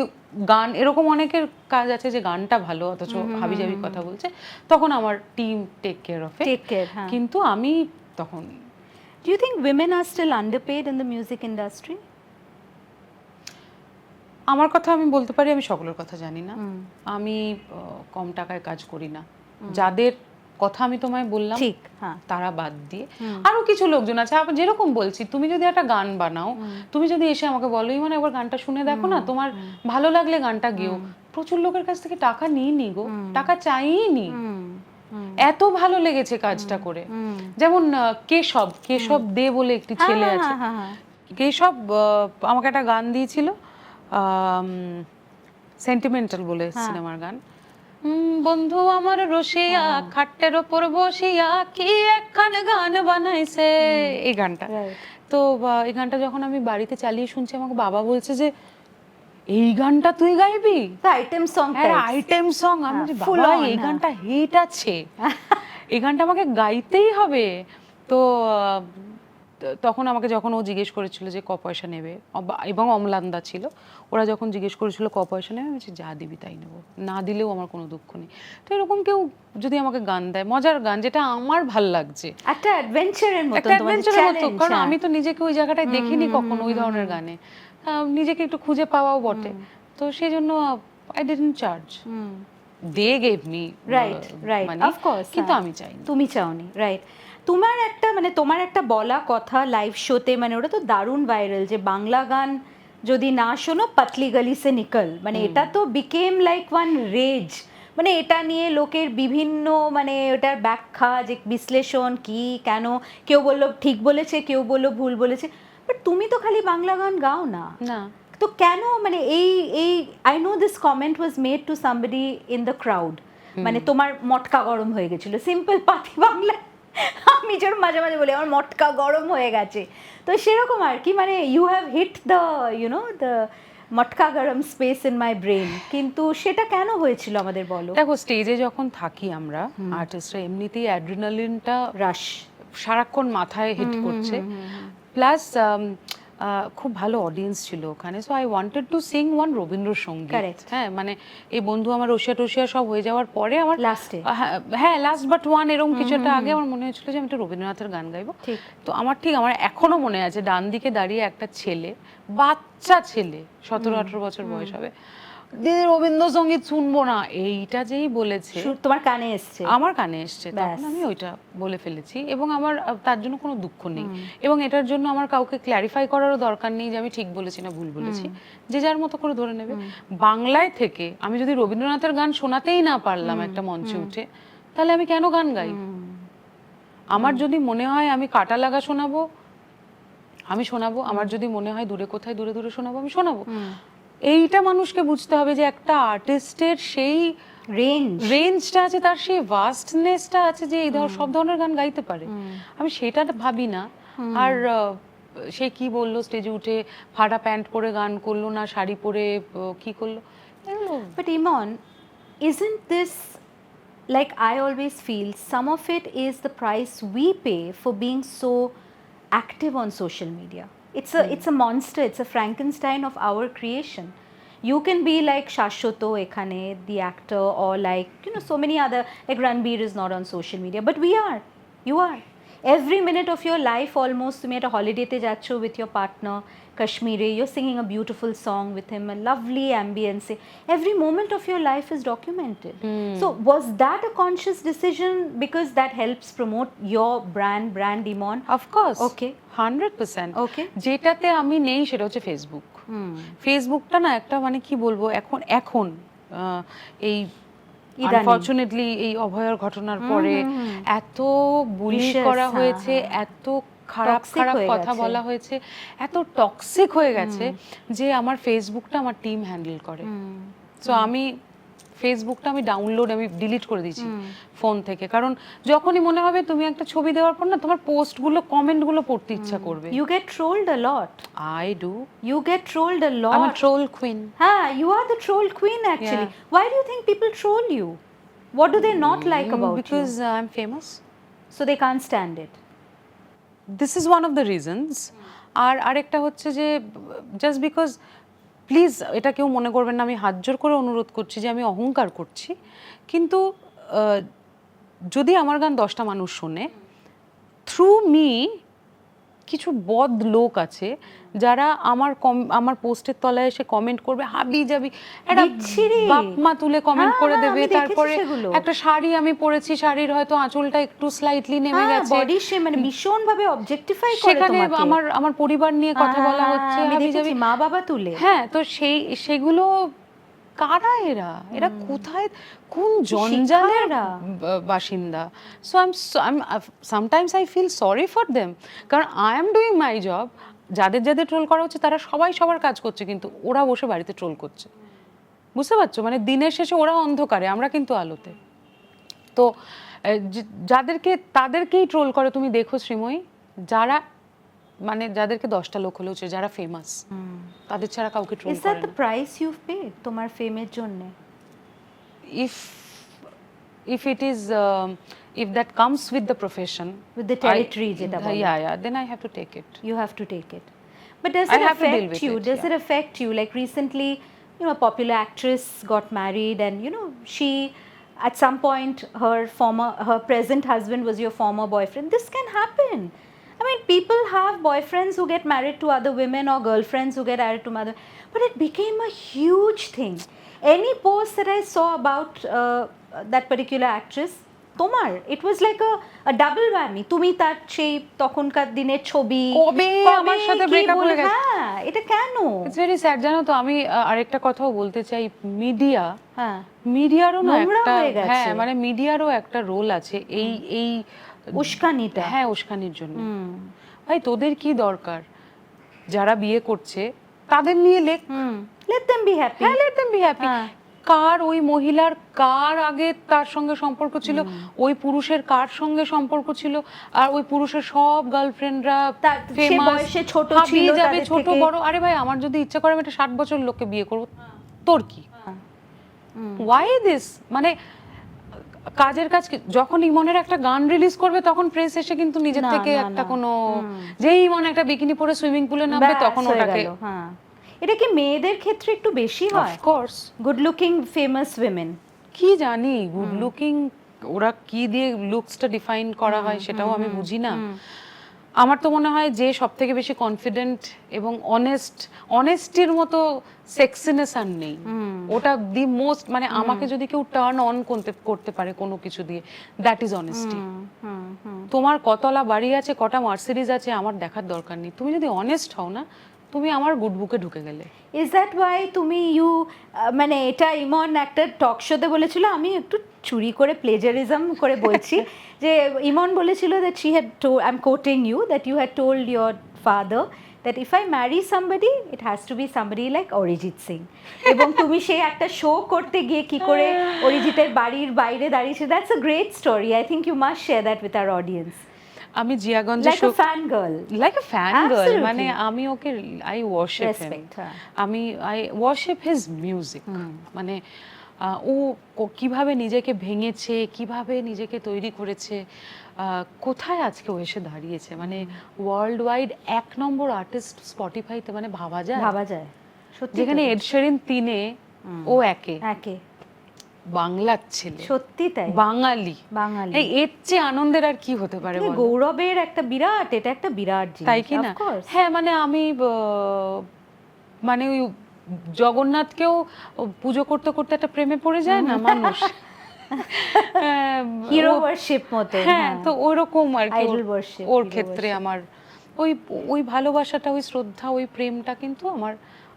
গান এরকম অনেকের কাজ আছে যে গানটা ভালো অথচ হাবিজাবি কথা বলছে, তখন আমার team take care of it. কিন্তু আমি তখন Do you think women are still underpaid in the music industry? আমার কথা আমি বলতে পারি, আমি সকলের কথা জানি না। আমি কম টাকায় কাজ করি না। যাদের কথা আমি তোমায় বললাম তারা বাদ দিয়ে আরো কিছু লোকজন আছে। যেরকম বলছি, তুমি যদি একটা গান বানাও, তুমি যদি এসে আমাকে বলো মানে একবার গানটা শুনে দেখো না, তোমার ভালো লাগলে গানটা গেও, প্রচুর লোকের কাছ থেকে টাকা নিইনি গো, টাকা চাইনি। এত ভালো লেগেছে কাজটা করে। যেমন কেশব দে বলে একটি ছেলে আছে, কেশব আমাকে একটা গান দিয়েছিল, সেন্টিমেন্টাল বলে সিনেমার গান। বন্ধু আমার রসিয়া খাটের ওপর বসিয়া কি একখান গান বানাইছে, এই গানটা। তো এই গানটা যখন আমি বাড়িতে চালিয়ে শুনছি, আমাকে বাবা বলছে যে এই গানটা তুই গাইবি, আইটেম সং, আইটেম সং। আমি বাবা এই গানটা হিট আছে, এই গানটা আমাকে গাইতেই হবে। তো তখন আমাকে যখন ও জিজ্ঞেস করেছিল যে ক পয়সা নেবে, এবং অমলান্দা ছিল, ওরা যখন জিজ্ঞেস করেছিল ক পয়সা নেবে, আমি বলছি যা দিবি তাই নেবো, না দিলেও আমার কোনো দুঃখ নেই। তো এরকম কেউ যদি আমাকে গান দেয়, মজার গান যেটা আমার ভাল লাগছে, একটা অ্যাডভেঞ্চারের মতো, কারণ আমি তো নিজেকে ওই জায়গাটায় দেখিনি কখনো ওই ধরনের গানে, নিজেকে একটু খুঁজে পাওয়াও বটে। তো সেই জন্য I didn't charge, they gave me, right right, of course, কিন্তু আমি চাই, তুমি চাওনি, রাইট। তোমার একটা বলা কথা লাইভ শোতে, মানে ওটা তো দারুণ ভাইরাল, যে বাংলা গান যদি না শোনো পাতলি গলি সে নিকল, মানে এটা তো বিকেম লাইক ওয়ান রেজ, মানে এটা নিয়ে লোকের বিভিন্ন, মানে ওটার ব্যাখ্যা, যে বিশ্লেষণ কি, কেন, কেউ বললো ঠিক বলেছে, কেউ বললো ভুল বলেছে, বাট তুমি তো খালি বাংলা গান গাও না, তো কেন, মানে এই I know this comment was made to somebody in the crowd, মানে তোমার মটকা গরম হয়ে গেছিল, সিম্পল পাতি বাংলা, আমি যেন মাঝে মাঝে বলি আমার মটকা গরম হয়ে গেছে, তো সেরকম আর কি, মানে you have hit the the মটকা গরম স্পেস ইন মাই ব্রেন, কিন্তু সেটা কেন হয়েছিল আমাদের বলো? দেখো স্টেজে যখন থাকি আমরা আর্টিস্টরা, এমনিতেই অ্যাড্রিনালিনটা রাশ সারাক্ষণ মাথায় হিট করছে, প্লাস খুব ভালো অডিয়েন্স ছিল ওখানে, so I wanted to Singh one Rabindrasangeet. হ্যাঁ, মানে এই বন্ধু আমার রসিয়া টসিয়া সব হয়ে যাওয়ার পরে আমার লাস্টে, হ্যাঁ লাস্ট বাট ওয়ান এরকম কিছু একটা আগে আমার মনে হয়েছিল যে আমি একটা রবীন্দ্রনাথের গান গাইবো। তো আমার এখনো মনে আছে, ডান দিকে দাঁড়িয়ে একটা ছেলে, বাচ্চা ছেলে, 17-18 বছর বয়স হবে, দিদি রবীন্দ্রসঙ্গীত শুনবো না, এইটা যেই বলেছে, তোমার কানে এসছে, আমার কানে এসছে, তখন আমি ওইটা বলে ফেলেছি, এবং আমার তার জন্য কোনো দুঃখ নেই, এবং এটার জন্য আমার কাউকে ক্ল্যারিফাই করারও দরকার নেই যে আমি ঠিক বলেছি না ভুল বলেছি, যে যার মতো করে ধরে নেবে। বাংলায় থেকে আমি যদি রবীন্দ্রনাথের গান শোনাতেই না পারলাম একটা মঞ্চে উঠে, তাহলে আমি কেন গান গাই? আমার যদি মনে হয় আমি কাটা লাগা শোনাবো, আমি শোনাবো, আমার যদি মনে হয় দূরে কোথায় দূরে দূরে শোনাবো, আমি শোনাবো। এইটা মানুষকে বুঝতে হবে যে একটা আর্টিস্টের সেই রেঞ্জটা আছে, তার সেই ভাস্টনেসটা আছে, যে এই সব ধরনের গান গাইতে পারে। আমি সেটা ভাবি না। আর সে কি বললো স্টেজে উঠে, ফাটা প্যান্ট পরে গান করলো না শাড়ি পরে কি করলো, but Iman, isn't this, like I always feel, some of it is the price we pay for being so active on social media. It's a monster, it's a Frankenstein of our creation. You can be like Shashwato Ekhane, the actor, or like, so many other, like Ranbir is not on social media, but we are, you are. Every minute of your life almost, তুমি একটা হলিডেতে যাচ্ছ with your partner, Kashmir, you're singing a beautiful song with him, a lovely ambience. Every moment of your life is documented. So was that a conscious decision, because that helps promote your brand Iman? Of course. Okay. 100%. Okay. যেটাতে আমি নেই সেটা হচ্ছে ফেসবুক। ফেসবুকটা না একটা, মানে কি বলবো, এখন এই আনফরচুনেটলি এই অভয়ার ঘটনার পরে এত বুলি করা হয়েছে, এত খারাপ খারাপ কথা বলা হয়েছে, এত টক্সিক হয়ে গেছে, যে আমার ফেসবুকটা আমার টিম হ্যান্ডেল করে। সো আমি ফেসবুকটা আমি ডিলিট করে দিয়েছি ফোন থেকে, কারণ যখনই মনে হবে তুমি একটা ছবি দেওয়ার পর না তোমার পোস্টগুলো, কমেন্টগুলো পড়তে ইচ্ছা করবে। You get trolled a lot. I do. You get trolled a lot. I'm a troll queen. You are the troll queen actually. Yeah. Why do you think people troll you? What do they not like about you? Because I'm famous. So they can't stand it. This is one of the reasons. আর আরেকটা হচ্ছে যে just because, প্লিজ এটা কেউ মনে করবেন না, আমি হাত জোর করে অনুরোধ করছি যে আমি অহংকার করছি, কিন্তু যদি আমার গান 10টা মানুষ শোনে, থ্রু মি কিছু বদ লোক আছে যারা আমার পোস্টের তলায় এসে কমেন্ট করবে, হাবি যাবি, একটা বাপ মা তুলে কমেন্ট করে দেবে, তারপরে একটা শাড়ি আমি পরেছি, শাড়ির হয়তো আঁচলটা একটু স্লাইটলি নেমে গেছে, বডি শেম, মানে ভীষণ ভাবে অবজেক্টিফাই করে তোমাকে, সেখানে আমার পরিবার নিয়ে কথা বলা হচ্ছে, হাবি যাবি, মা বাবা তুলে। হ্যাঁ, তো সেগুলো কারা, এরা কোথায়, কোন জঞ্জালের বাসিন্দা? So sometimes I feel sorry for them, কারণ I am doing my job. যাদের ট্রোল করা হচ্ছে তারা সবাই সবার কাজ করছে, কিন্তু ওরা বসে বাড়িতে ট্রোল করছে, বুঝতে পারছো? মানে দিনের শেষে ওরা অন্ধকারে, আমরা কিন্তু আলোতে। তো তাদেরকেই ট্রোল করে। তুমি দেখো শ্রীময়ী, যারা মানে যাদেরকে 10টা লোক হলেও চেনে, যারা ফেমাস, তাদের ছাড়া কাউকে ট্রোল ইজ করে দ্যাট দ্য না। প্রাইস ইউ পেড তোমার ফেমের জন্য? if it is if that comes with the profession, with the territory যেটা বলে, yeah, then I have to take it. you have to take it. But does I it have to deal affect with you? it, Does yeah. it affect you? Like recently, you know, a popular actress got married, and you know, she at some point her present husband was your former boyfriend. This can happen. I mean, people have boyfriends who get married to other women, or girlfriends who get married to other, but it became a huge thing. Any post that I saw about that particular actress, তোমার, it was like a double whammy. তুমি তার সেই তখনকার দিনের ছবি কবে আমার সাথে ব্রেকআপ হয়ে গেছে। হ্যাঁ, এটা কেন? ইটস ভেরি স্যাড, জানো তো। আমি আরেকটা কথাও বলতে চাই, হ্যাঁ, মিডিয়ারও না নোংরা একটা, হয়ে গেছে। হ্যাঁ মানে মিডিয়ারও একটা রোল আছে এই উস্কানিটা, হ্যাঁ উস্কানির জন্য। ভাই তোদের কি দরকার? যারা বিয়ে করছে তাদের নিয়ে লেখ, let them be happy. হ্যাঁ let them be happy. কার ওই মহিলার কার আগে তার সঙ্গে সম্পর্ক ছিল, ওই পুরুষের কার সঙ্গে সম্পর্ক ছিল, আর ওই পুরুষের সব গার্লফ্রেন্ডরা ফেমাস, ছোট ছিল, যাবে ছোট বড়। আরে ভাই আমার যদি ইচ্ছা করে আমি একটা 60 বছর লোককে বিয়ে করব, তোর কি? why this? মানে কাজের কাজ যখন ইমনের একটা গান রিলিজ করবে তখন প্রেস এসে কিন্তু নিজের থেকে একটা কোনো, যেই ইমন একটা বিকিনি পরে সুইমিং পুলে নামবে তখন ওটাকে। এটা কি মেয়েদের ক্ষেত্রে একটু বেশি হয়? Of course, good looking famous women, কি জানি গুড লুকিং ওরা কি দিয়ে লুকসটা ডিফাইন করা হয় সেটাও আমি বুঝি না। আমার তো মনে হয় যে সব থেকে বেশি কনফিডেন্ট এবং অনেস্টির মতো সেক্সিনেস আর নেই। ওটা দি মোস্ট, মানে আমাকে যদি কেউ টার্ন অন করতে পারে কোনো কিছু দিয়ে, দ্যাট ইজ অনেস্টি। তোমার কতলা বাড়ি আছে, কটা মার্সিডিজ আছে, আমার দেখার দরকার নেই। তুমি যদি অনেস্ট হও না, তুমি আমার গুড বুকে ঢুকে গেলে। ইজ দ্যাট ওয়াই তুমি মানে এটা ইমন একটা টক শোতে বলেছিল, আমি একটু চুরি করে প্লেজারিজম করে বলছি, যে ইমন বলেছিল that she had told, I'm quoting you, that you had told your father that if I marry somebody it has to be somebody like Arijit Singh, এবং তুমি সেই একটা শো করতে গিয়ে কি করে অরিজিতের বাড়ির বাইরে দাঁড়িয়েছে। That's a great story. I think you must share that with our audience. আমি জিয়াগঞ্জে like a fan girl, মানে আমি okay I worship him, I worship his music. মানে ও কিভাবে নিজেকে ভেঙেছে, কিভাবে নিজেকে তৈরি করেছে, কোথায় আজকে ও এসে দাঁড়িয়েছে, মানে ওয়ার্ল্ড ওয়াইড 1 নম্বর আর্টিস্ট স্পটিফাইতে, মানে ভাবা যায় সত্যি। যেখানে এড শেরিন 3-এ, ও 1-এ, বাংলার ছেলে, সত্যি তাই, বাঙালি। এই এর চেয়ে আনন্দের আর কি হতে পারে? গৌরবের একটা বিরাট, এটা একটা বিরাট জিনিস, তাই কি না? হ্যাঁ মানে আমি মানে ওই জগন্নাথকেও পুজো করতে করতে একটা প্রেমে পড়ে যায় না মানুষ, হিরো ওয়ার্শিপ মতো। হ্যাঁ, তো ওইরকম আর কি ওর ক্ষেত্রে আমার ওই ভালোবাসাটা, ওই শ্রদ্ধা, ওই প্রেমটা কিন্তু আমার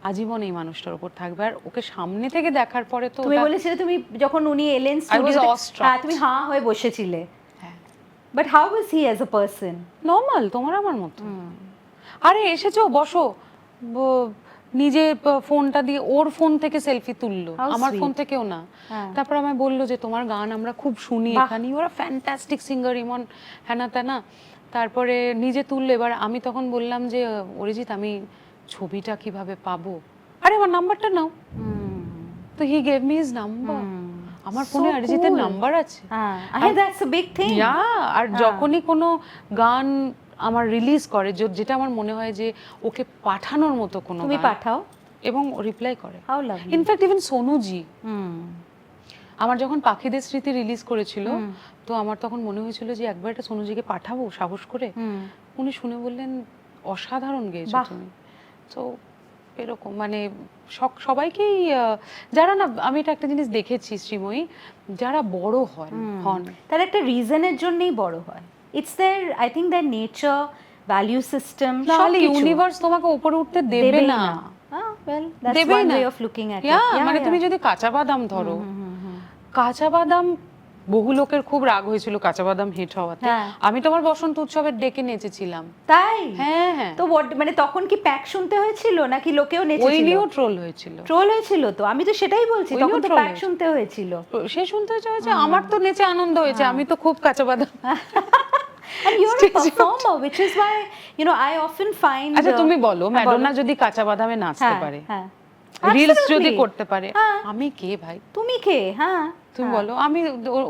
আজীবন এই মানুষটার উপর থাকবে। আর ওকে সামনে থেকে দেখার পরে তো তুমি বলেছিলে, তুমি যখন উনি এলেন স্টুডিওতে, তুমি হাঁ হয়ে বসেছিলে। But how was he as a person? Normal, তোমার আমার মতো। আরে এসেছো, বসো, নিজে ফোনটা দিয়ে ওর ফোন থেকে সেলফি তুললো, আমার ফোন থেকেও না। তারপর আমায় বললো যে তোমার গান আমরা খুব শুনি এখানে, ওরা ফ্যান্টাস্টিক সিঙ্গার ইমন, হ্যানা ত্যানা। তারপরে নিজে তুললো। এবার আমি তখন বললাম যে অরিজিৎ আমি ছবিটা কিভাবে পাবো? আরে আমার নাম্বারটা নাও। তো he gave me his number. আমার ফোনে অরিজিতের নাম্বার আছে। That's a big thing. আর যখনই কোনো গান আমার রিলিজ করে, যেটা আমার মনে হয় যে ওকে পাঠানোর মতো কোনো, তুমি পাঠাও এবং রিপ্লাই করে। How lovely. ইনফ্যাক্ট ইভেন সোনুজি, আমার যখন পাখিদের স্মৃতি রিলিজ করেছিল, তো আমার তখন মনে হয়েছিল যে একবার এটা সোনুজিকে পাঠাবো সাহস করে। উনি শুনে বললেন অসাধারণ গেয়েছো তুমি। তো এরকম মানে সবাইকেই, যারা না, আমি এটা একটা জিনিস দেখেছি শ্রীময়ী, যারা বড় হন তার একটা রিজনের জন্যই বড় হয়। It's there, I think their nature, value system, তাহলে ইউনিভার্স তোমাকে উপরে উঠতে দেবে না। Well that's one way of looking at it. মানে তুমি যদি কাঁচা বাদাম ধরো, কাঁচা বাদাম, বহু লোকের খুব রাগ হয়েছিল কাঁচা বাদাম হিট হওয়াতে। আমি তোমার বসন্ত উৎসবের ডেকে নেচেছিলাম। তাই? হ্যাঁ। তো মানে তখন কি প্যাক শুনতে হয়েছিল নাকি লোকেও নেচেছিল? ওই নিয়েও ট্রোল হয়েছিল। তো আমি তো সেটাই বলছি, তখন তো প্যাক শুনতে হয়েছিল। সে শুনতে হয়েছে, আমার তো নেচে আনন্দ হয়েছে, আমি তো খুব কাঁচা বাদাম। And you're a performer, which is why, you know, I often find... আচ্ছা তুমি বলো, ম্যাডোনা যদি কাঁচা বাদামে নাচতে পারে, রিলস যদি করতে পারে, আমি কে ভাই? তুমি কে? হ্যাঁ, তুমি বলো। আমি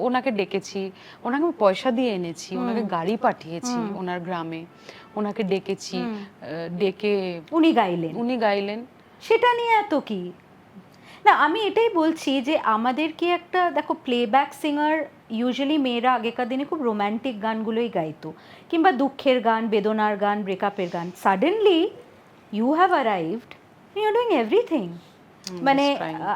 ওনাকে ডেকেছি, ওনাকে আমি পয়সা দিয়ে এনেছি, ওনাকে গাড়ি পাঠিয়েছি ওনার গ্রামে, ওনাকে ডেকেছি, ডেকে উনি গাইলেন। সেটা নিয়ে এত কি না, আমি এটাই বলছি যে আমাদের কি একটা, দেখো প্লেব্যাক সিঙ্গার ইউজুয়ালি মেয়েরা আগেকার দিনে খুব রোম্যান্টিক গানগুলোই গাইতো, কিংবা দুঃখের গান, বেদনার গান, ব্রেকআপের গান। Suddenly you have arrived, you are doing everything. মানে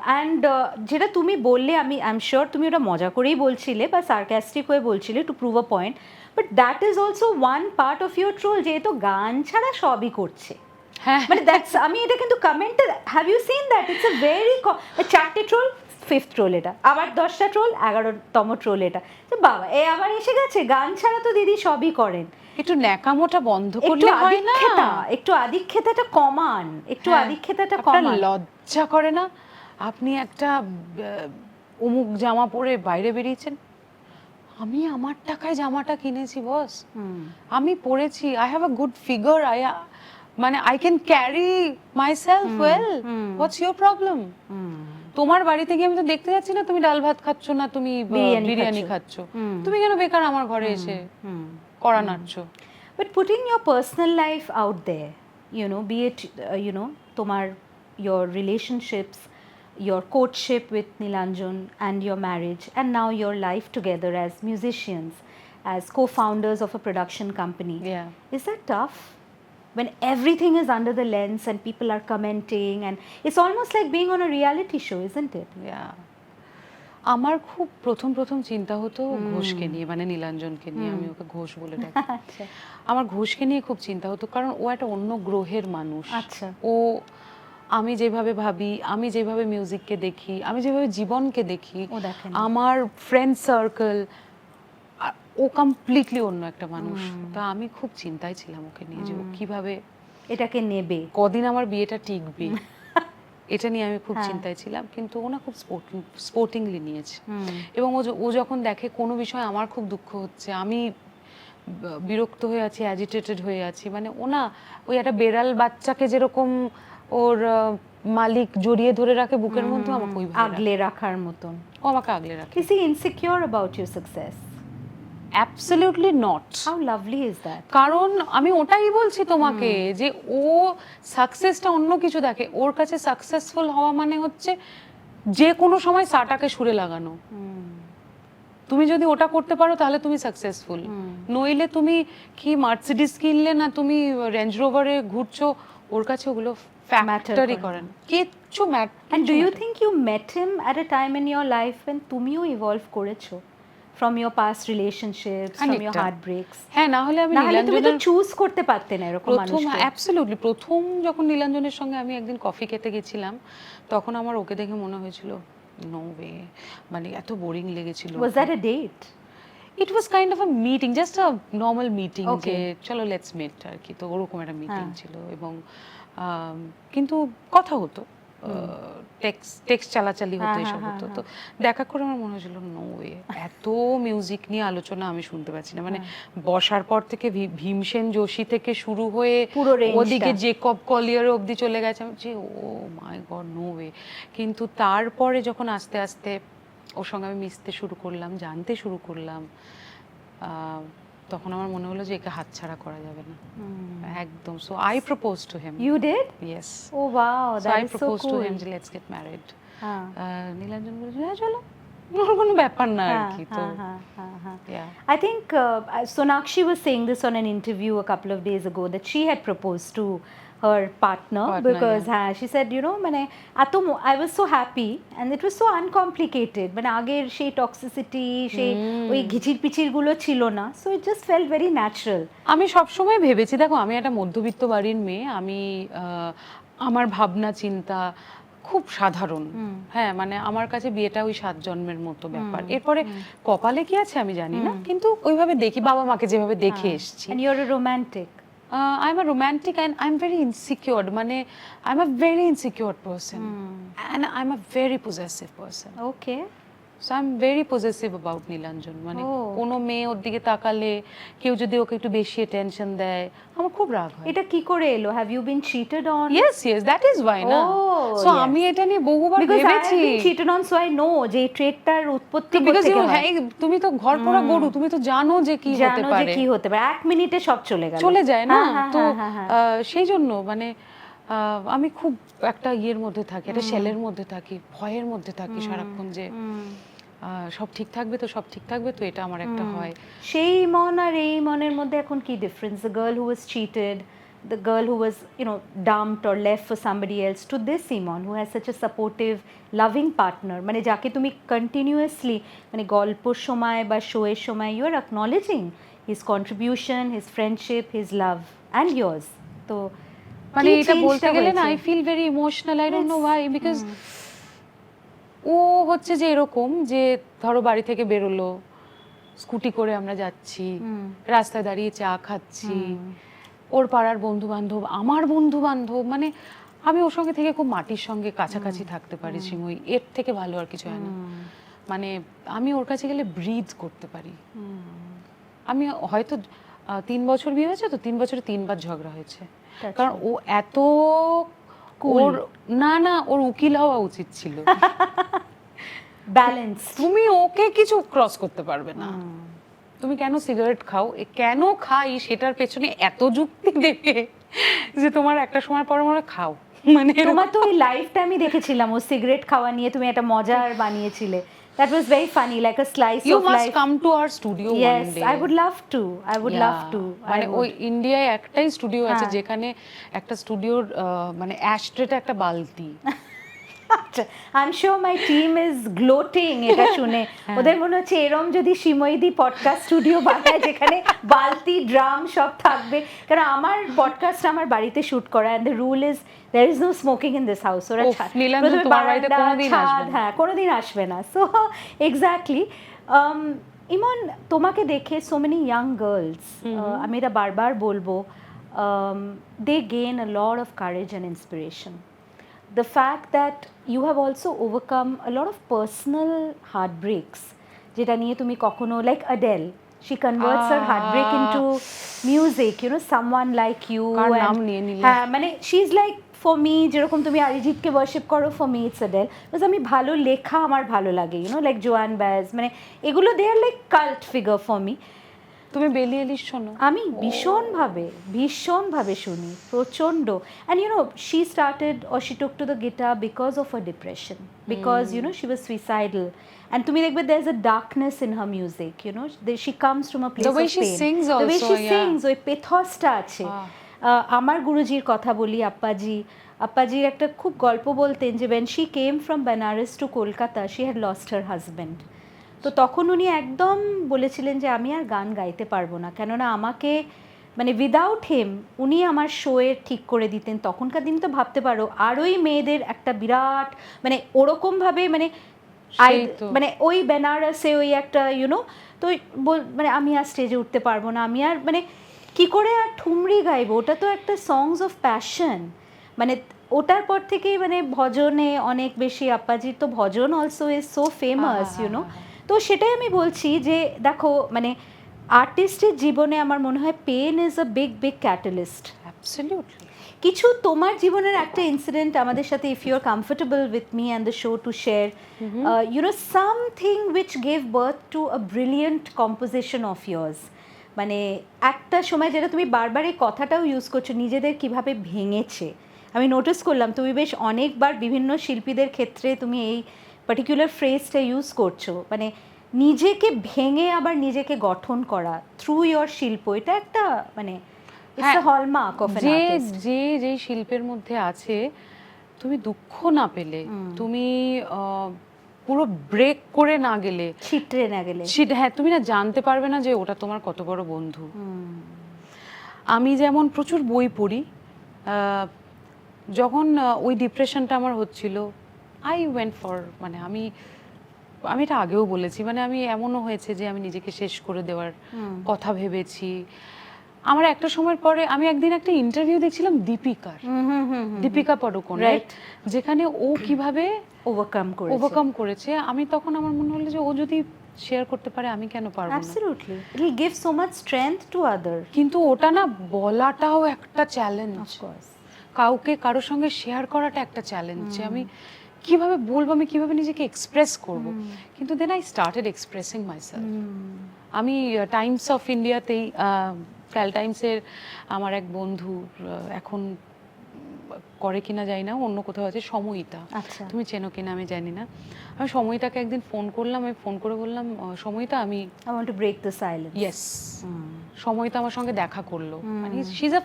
অ্যান্ড যেটা তুমি বললে, আমি আই এম শিওর তুমি ওটা মজা করেই বলছিলে বা সার্কাস্টিক হয়ে বলছিলে to prove a point, but that is also one part of your troll, যেহেতু গান ছাড়া সবই করছে। মানে দ্যাটস, আমি এটা কিন্তু কমেন্টে, have you seen that? It's a very, 4টে ট্রোল, 5th ট্রোল এটা, আবার 10টা ট্রোল, 11তম ট্রোল এটা। তো বাবা এ আবার এসে গেছে, গান ছাড়া তো দিদি সবই করেন। একটু ন্যাকামোটা বন্ধ করলে হয় না? একটু আদিক্ষেতাটা কমান, একটু আদিক্ষেতাটা কমান। লজ্জা করে না? আপনি একটা অমুক জামা পরে বাইরে বেরিয়েছেন, আমি আমার টাকায় জামাটা কিনেছি বস, আমি পরেছি, I have a good figure, মানে I can carry myself well, what's your problem? তোমার বাড়িতে গিয়ে আমি তো দেখতে যাচ্ছি না তুমি ডাল ভাত খাচ্ছ না তুমি বিরিয়ানি খাচ্ছ, তুমি কেন বেকার আমার ঘরে এসে কড়া নাড়ছো? But putting your personal life out there, you know, be it you know, তোমার your relationships, your courtship with Nilanjan and your marriage, and now your life together as musicians, as co-founders of a production company. Yeah. Is that tough? When everything is under the lens and people are commenting, and it's almost like being on a reality show, isn't it? Yeah. আমার খুব প্রথম চিন্তা হতো ঘোষকে নিয়ে, মানে নীলাঞ্জনকে নিয়ে, আমি ওকে ঘোষ বলে ডাকি। আমার ঘোষকে নিয়ে খুব চিন্তা হতো, কারণ ও একটা অন্য গ্রহের মানুষ। ও, আমি যেভাবে ভাবি, আমি যেভাবে মিউজিককে দেখি, আমি যেভাবে জীবনকে দেখি, আমার ফ্রেন্ড সার্কেল, ও কমপ্লিটলি অন্য একটা মানুষ। তা আমি খুব চিন্তায় ছিলাম ওকে নিয়ে, যে ও কিভাবে এটাকে নেবে, কদিন আমার বিয়েটা টিকবে, এটা নিয়ে আমি খুব চিন্তায় ছিলাম। কিন্তু ও না খুব স্পোর্টিংলি নিয়েছে, এবং ও যখন দেখে কোনো বিষয়ে আমার খুব দুঃখ হচ্ছে, আমি বিরক্ত হয়ে আছি, অ্যাজিটেটেড হয়ে আছি, মানে ও না ওই একটা বেড়াল বাচ্চাকে যেরকম ওর মালিক জড়িয়ে ধরে রাখে বুকের মধ্যে, আমাকে ওইভাবে আগলে রাখার মতন ও আমাকে আগলে রাখে। Is he insecure about your success? Absolutely not. How lovely is that? কারণ আমি ওটাই বলছি তোমাকে, যে ও সাকসেসটা অন্য কিছু দেখে। ওর কাছে সাকসেসফুল হওয়া মানে হচ্ছে যে কোনো সময় সাটাকে সুরে লাগানো। তুমি যদি ওটা করতে পারো তাহলে তুমি সাকসেসফুল, নইলে তুমি কি মার্সিডিজ কিনলে না তুমি রেঞ্জ রোভারে ঘুরছো, ওর কাছে ওগুলো ফ্যাক্টরি করেন কিচ্ছু matter. And do you think you met him at a time in your life when তুমিও ইভলভ করেছো from your past relationships, from your heartbreaks? হ্যাঁ, না হলে আমি নীলাঞ্জনের চুজ করতে পারতে না এরকম মানুষকে। অ্যাবসলিউটলি প্রথম যখন নীলাঞ্জনের সঙ্গে আমি একদিন কফি খেতে গেছিলাম, তখন আমার ওকে দেখে মনে হয়েছিল নো ওয়ে, মানে এত বোরিং লেগেছিল। Was that a date? It was kind of a meeting, just a normal meeting, যে চলো লেটস মিট আর কি। তো ওরকম একটা মিটিং ছিল, এবং কিন্তু কথা হতো, টেক্সট চালাচালি হতো, এসব হতো। তো দেখা করে আমার মনে হয়েছিল নো ওয়ে, এত মিউজিক নিয়ে আলোচনা আমি শুনতে পাচ্ছি না। মানে বসার পর থেকে ভীমসেন যোশী থেকে শুরু হয়ে ওদিকে জেকব কলিয়ার অবধি চলে গেছে, যে ও মাই গড, নো ওয়ে। কিন্তু তারপরে যখন আস্তে আস্তে ওর সঙ্গে আমি মিশতে শুরু করলাম, জানতে শুরু করলাম, তখন আমার মনে হলো যে একে হাতছাড়া করা যাবে না একদম। So I propose to him. You did? Yes. Oh wow, that is so cool. I proposed to him, let's get married. Nilanjan বলেছে হ্যাঁ চলো, কোনো ব্যাপার না আর কি। তো I think Sonakshi was saying this on an interview a couple of days ago, that she had proposed to her partner because she said, you know, মানে I was so happy and it was so uncomplicated, মানে আগের সেই toxicity, সেই ওই ঘিচির পিচির গুলো ছিল না, so it just felt very natural. আমি সবসময় ভেবেছি, দেখো আমি একটা মধ্যবিত্ত বাড়ির মেয়ে, আমি আমার ভাবনা চিন্তা খুব সাধারণ। হ্যাঁ, মানে আমার কাছে বিয়েটা ওই 7 জন্মের মতো ব্যাপার। এরপরে কপালে কি আছে আমি জানি না, কিন্তু ওইভাবে দেখি, বাবা মাকে যেভাবে দেখে এসেছি। And you're a romantic. I'm a romantic and I'm very insecure. মানে I'm a very insecure person and I'm a very possessive person. Okay. So I am very possessive about Nilanjan, মানে কোনো মেয়ে ওর দিকে তাকালে, কেউ যদি ওকে একটু বেশি অ্যাটেনশন দেয়, আমার খুব রাগ হয়। এটা কি করে এলো? Have you been cheated on? Yes, that is why না। সো আমি এটা নিয়ে বহুবার ভেবেছি। Because I have been cheated on, so I know যে এই ট্রেটটার উৎপত্তি কোথা থেকে হয়। তুমি তো ঘর পোড়া গরু, তুমি তো জানো যে কি হতে পারে। জানো যে কি হতে পারে, 1 মিনিটে সব চলে গেল, চলে যায় না। তো সেই জন্য মানে আমি খুব একটা ইয়ের মধ্যে থাকি, একটা শেলের মধ্যে থাকি, ভয়ের মধ্যে থাকি সারাক্ষণ যে সব ঠিক থাকবে তো, সব ঠিক থাকবে তো, এটা আমার একটা হয়। সেই মন আর এই মনের মধ্যে এখন কি difference? The girl who was cheated, the girl who was, dumped or left for somebody else, to this Iman who has such a supportive, loving partner, মানে যাকে তুমি কন্টিনিউয়াসলি মানে গল্পর সময় বা শোয়ের সময় you are acknowledging his contribution, his friendship, his love and yours. তো মানে এটা বলতে গেলে না, I feel very emotional, I don't know why, because ও হচ্ছে যে এরকম যে ধরো বাড়ি থেকে বেরোলো, স্কুটি করে আমরা যাচ্ছি, রাস্তায় দাঁড়িয়ে চা খাচ্ছি, ওর পাড়ার বন্ধু বান্ধব, আমার বন্ধু বান্ধব, মানে আমি ওর সঙ্গে থেকে খুব মাটির সঙ্গে কাছাকাছি থাকতে পারি শ্রীময়ী, এর থেকে ভালো আর কিছু হয় না। মানে আমি ওর কাছে গেলে ব্রিজ করতে পারি। আমি হয়তো 3 বছর বিয়ে হয়েছে তো 3 বছরে 3 বার ঝগড়া হয়েছে, কারণ ও এত ওর না ওর উকিল হওয়া উচিত ছিল। ব্যালেন্স, তুমি ওকে কিছু ক্রস করতে পারবে না। তুমি কেন সিগারেট খাও, কেন খাই সেটার পেছনে এত যুক্তি দেবে যে তোমার একটা সময় পর মনে খাও, মানে তোমার তো ওই লাইফটা আমি দেখেছিলাম ও সিগারেট খাওয়া নিয়ে তুমি একটা মজার বানিয়েছিলে। That was very funny, like a slice you of life. You must come to our studio one day. Yes, I would love to. Love to. মানে ওই ইন্ডিয়ায় একটাই স্টুডিও আছে যেখানে একটা স্টুডিওর মানে অ্যাশট্রেটা একটা বালতি। I'm sure my team is gloating এটা শুনে। ওদের মনে হচ্ছে এরম যদি শ্রীময়ীদি পডকাস্ট স্টুডিও বানায় যেখানে বালতি, ড্রাম সব থাকবে, কারণ আমার পডকাস্ট আমার বাড়িতে শুট করা, and the rule is there is no smoking in this house. ওরা কোনোদিন আসবে না। So exactly, ইমন তোমাকে দেখে so many young girls, আমি এটা বারবার বলবো, they gain a lot of courage and inspiration. The fact that you have also overcome a lot of personal heartbreaks, যেটা নিয়ে তুমি কখনো, like Adele, she converts her heartbreak into music, someone like you, হ্যাঁ মানে she's like, for me যেরকম তুমি অরিজিৎকে ওয়ার্শিপ করো, for me it's Adele, because আমি ভালো লেখা আমার ভালো লাগে, like Joan Baez, মানে এগুলো they are like cult figure for me. তুমি বেলি এলিশ শোনো? আমি ভীষণভাবে শুনি, প্রচন্ড। And she started, or she took to the guitar because of her depression, because she was suicidal, and তুমি দেখবে there's a darkness in her music, she comes from a place of pain. The way she sings also, the way she sings, ওই পেথসটা আছে। আমার গুরুজির কথা বলি, আপ্পাজির একটা খুব গল্প বলতেন যে when she came from Banaras to Kolkata, she had lost her husband. তো তখন উনি একদম বলেছিলেন যে আমি আর গান গাইতে পারবো না, কেননা আমাকে মানে উইদাউট হিম উনি আমার শোয়ে ঠিক করে দিতেন। তখনকার দিন তো ভাবতে পারো, আর ওই মেয়েদের একটা বিরাট মানে ওরকমভাবে মানে ওই বেনারসে ওই একটা তো মানে আমি আর স্টেজে উঠতে পারবো না, আমি আর মানে কি করে আর ঠুমরি গাইবো, ওটা তো একটা সংস অফ প্যাশন। মানে ওটার পর থেকেই মানে ভজনে অনেক বেশি, আপ্পাজির তো ভজন অলসো ইজ সো ফেমাস, তো সেটাই আমি বলছি যে দেখো মানে আর্টিস্টের জীবনে আমার মনে হয় pain is a big catalyst. Absolutely. কিছু তোমার জীবনের একটা ইনসিডেন্ট আমাদের সাথে, if you are comfortable with me and the show to share, something which gave birth to a brilliant composition of years. মানে একটা সময় যেটা তুমি বারবার এই কথাটাও ইউজ করছো, নিজেদের কিভাবে ভেঙেছে। আমি নোটিস করলাম তুমি বেশ অনেকবার বিভিন্ন শিল্পীদের ক্ষেত্রে তুমি এই পার্টিকুলার ফ্রেজটা ইউজ করছো, মানে নিজেকে ভেঙে আবার নিজেকে গঠন করা থ্রু ইয়োর শিল্প। এটা একটা মানে it's a hallmark of an artist. যে শিল্পের মধ্যে আছে, তুমি দুঃখ না পেলে, তুমি পুরো ব্রেক করে না গেলে, ছিটরে না গেলে, হ্যাঁ তুমি না জানতে পারবে না যে ওটা তোমার কত বড় বন্ধু। আমি যেমন প্রচুর বই পড়ি, যখন ওই ডিপ্রেশনটা আমার হচ্ছিল, আই ওয়েন্ট ফর, মানে আমি এটা আগেও বলেছি, মানে আমি এমনও হয়েছে যে আমি নিজেকে শেষ করে দেওয়ার কথা ভেবেছি। আমার একটা সময়ের পরে আমি একদিন একটা ইন্টারভিউ দেখছিলাম দীপিকা পাডুকোন, যেখানে ও কিভাবে ওভারকাম করেছে। আমি তখন আমার মনে হলো যে ও যদি শেয়ার করতে পারে আমি কেন পারবো না। Absolutely, it will give so much strength to other. কিন্তু ওটা না বলাটাও একটা চ্যালেঞ্জ, অফকোর্স কাউকে কারোর সঙ্গে শেয়ার করাটা একটা চ্যালেঞ্জ, যে আমি কিভাবে বলবো, আমি কিভাবে নিজেকে এক্সপ্রেস করব। কিন্তু then I started expressing myself. আমি টাইমস অফ ইন্ডিয়াতেই, ক্যাল টাইমসের আমার এক বন্ধু, এখন করে কিনা জানি না, অন্য কোথাও আছে, সময়িতা, তুমি চেনো কিনা আমি জানি না। আমি সময়িতাকে একদিন ফোন করলাম, আমি ফোন করে বললাম, সময়িতা আমি I want to break the silence. Yes, Samayita আমার সঙ্গে দেখা করলো, মানে she is a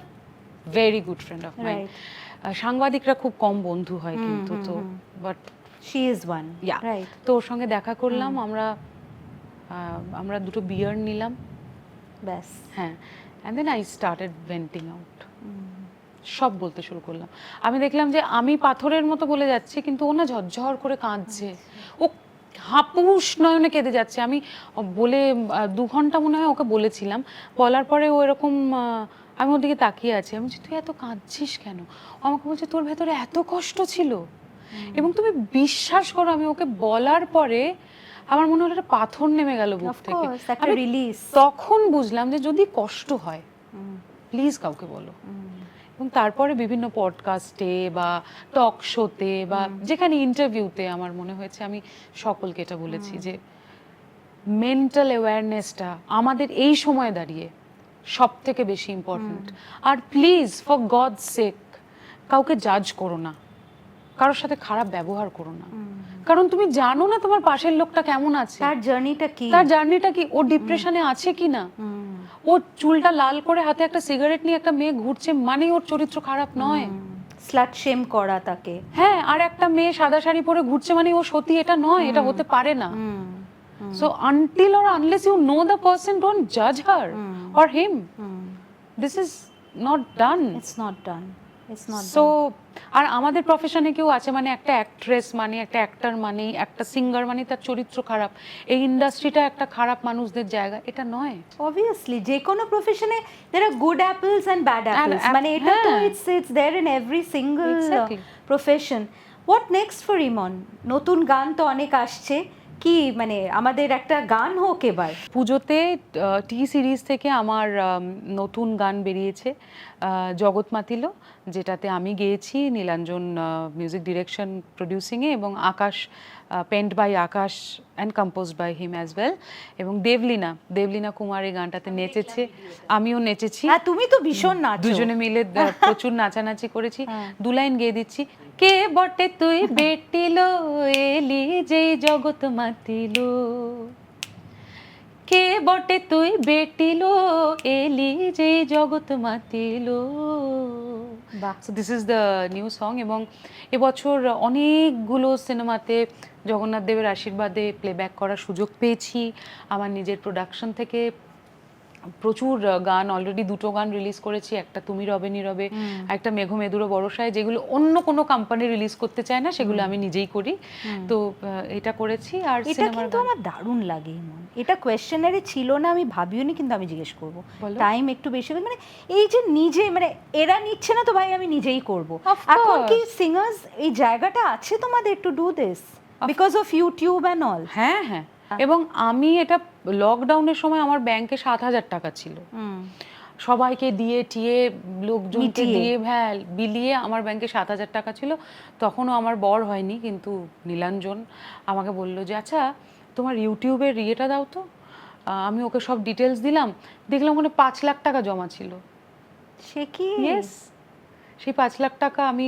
very good friend of mine. সাংবাদিকরা খুব কম বন্ধু হয় কিন্তু, তো but she is one, right. তো ওর সঙ্গে দেখা করলাম, আমরা দুটো বিয়ার নিলাম, ব্যাস। হ্যাঁ, and then I started venting out, সব বলতে শুরু করলাম। আমি দেখলাম যে আমি পাথরের মতো বলে যাচ্ছি, কিন্তু ও না ঝরঝর করে কাঁদছে, ও হাপুস নয়নে কেঁদে যাচ্ছে। আমি বলে 2 ঘন্টা মনে হয় ওকে বলেছিলাম, বলার পরে ও এরকম, আমি ওর দিকে তাকিয়ে আছি, আমি বলছি তুই এত কাঁদছিস কেন? আমাকে বলছে তোর ভেতরে এত কষ্ট ছিল। এবং তুমি বিশ্বাস করো, আমি ওকে বলার পরে আমার মনে হলো একটা পাথর নেমে গেল বুক থেকে। তখন বুঝলাম যে যদি কষ্ট হয় প্লিজ কাউকে বলো। এবং তারপরে বিভিন্ন পডকাস্টে বা টক শোতে বা যেখানে ইন্টারভিউতে আমার মনে হয়েছে আমি সকলকে এটা বলেছি যে মেন্টাল অ্যাওয়ারনেসটা আমাদের এই সময় দাঁড়িয়ে সব থেকে বেশি ইম্পর্টেন্ট। আর প্লিজ ফর গড সেক কাউকে জাজ করো না, কারোর সাথে খারাপ ব্যবহার করো না, কারণ তুমি জানো না তোমার পাশের লোকটা কেমন আছে, তার জার্নিটা কি, ও ডিপ্রেশনে আছে কিনা। ও চুলটা লাল করে হাতে একটা সিগারেট নিয়ে একটা মেয়ে ঘুরছে মানে ওর চরিত্র খারাপ নয়। স্লাট শেম করা তাকে, হ্যাঁ, আর একটা মেয়ে সাদা শাড়ি পরে ঘুরছে মানে ও সতী, এটা নয়, এটা হতে পারে না। So until or unless you know the person, don't judge her or him. This is not done. It's not done. So আর আমাদের প্রফেশনে কেউ আছে মানে একটা অ্যাক্ট্রেস মানে একটা অ্যাক্টর মানে একটা সিঙ্গার মানে তার চরিত্র খারাপ, এই ইন্ডাস্ট্রিটা একটা খারাপ মানুষদের জায়গা, এটা নয়। Obviously যে কোনো প্রফেশনে there are good apples and bad apples, মানে এটা তো it's there in every single profession. What next for Iman? নতুন গান তো অনেক আসছে, কি মানে আমাদের একটা গান হোক এবার। পুজোতে টি সিরিজ থেকে আমার নতুন গান বেরিয়েছে, জগৎ মাতিল, যেটাতে আমি গেয়েছি, নীলাঞ্জন মিউজিক ডিরেকশন প্রডিউসিংয়ে, এবং Akash penned by Akash and composed by him as well. এবং দেবলীনা কুমার এই গানটাতে নেচেছে, আমিও নেচেছি। তুমি তো ভীষণ নাচো, দুজনে মিলে প্রচুর নাচানাচি করেছি। 2 লাইন গেয়ে দিচ্ছি। কে বটে তুই বেটিলো এলি যেই জগৎ মাতিলো, কে বটে তুই বেটিলো এলি যেই জগৎ মাতিলো। So this is the new song. এবং এবছর অনেকগুলো সিনেমাতে জগন্নাথ দেবের আশীর্বাদে প্লেব্যাক করার সুযোগ পেয়েছি। আমার নিজের প্রোডাকশন থেকে প্রচুর গান, অলরেডি 2টো গান রিলিজ করেছি, একটা তুমি রবে নীরবে, একটা মেঘ মেদুরো বর্ষায়, যেগুলো অন্য কোনো কোম্পানি রিলিজ করতে চায় না, সেগুলো আমি নিজেই করি। তো এটা করেছি। আর সিনেমার গান আমার দারুণ লাগে। এটা কোয়েশ্চেনারে ছিল না, আমি ভাবিওনি, কিন্তু আমি জিজ্ঞেস করব, টাইম একটু বেশি, মানে এই যে নিজে, মানে এরা নিচ্ছে না তো ভাই আমি নিজেই করব। এখন কি সিঙ্গার্স এই জায়গাটা আছে তোমাদের to do this because of YouTube and all? হ্যাঁ হ্যাঁ, এবং আমি এটা লকডাউনের সময় আমার ব্যাংকে 7,000 টাকা ছিল, সবাইকে দিয়ে টিয়ে লোকজনকে দিয়ে বিলিয়ে আমার ব্যাংকে 7,000 টাকা ছিল। তখনও আমার বর হয়নি, কিন্তু নীলাঞ্জন আমাকে বলল যে আচ্ছা তোমার ইউটিউবের ইয়েটা দাও তো। আমি ওকে সব ডিটেলস দিলাম, দেখলাম ওখানে 5 লাখ টাকা জমা ছিল। সে কি? ইয়েস, সেই 5 লাখ টাকা আমি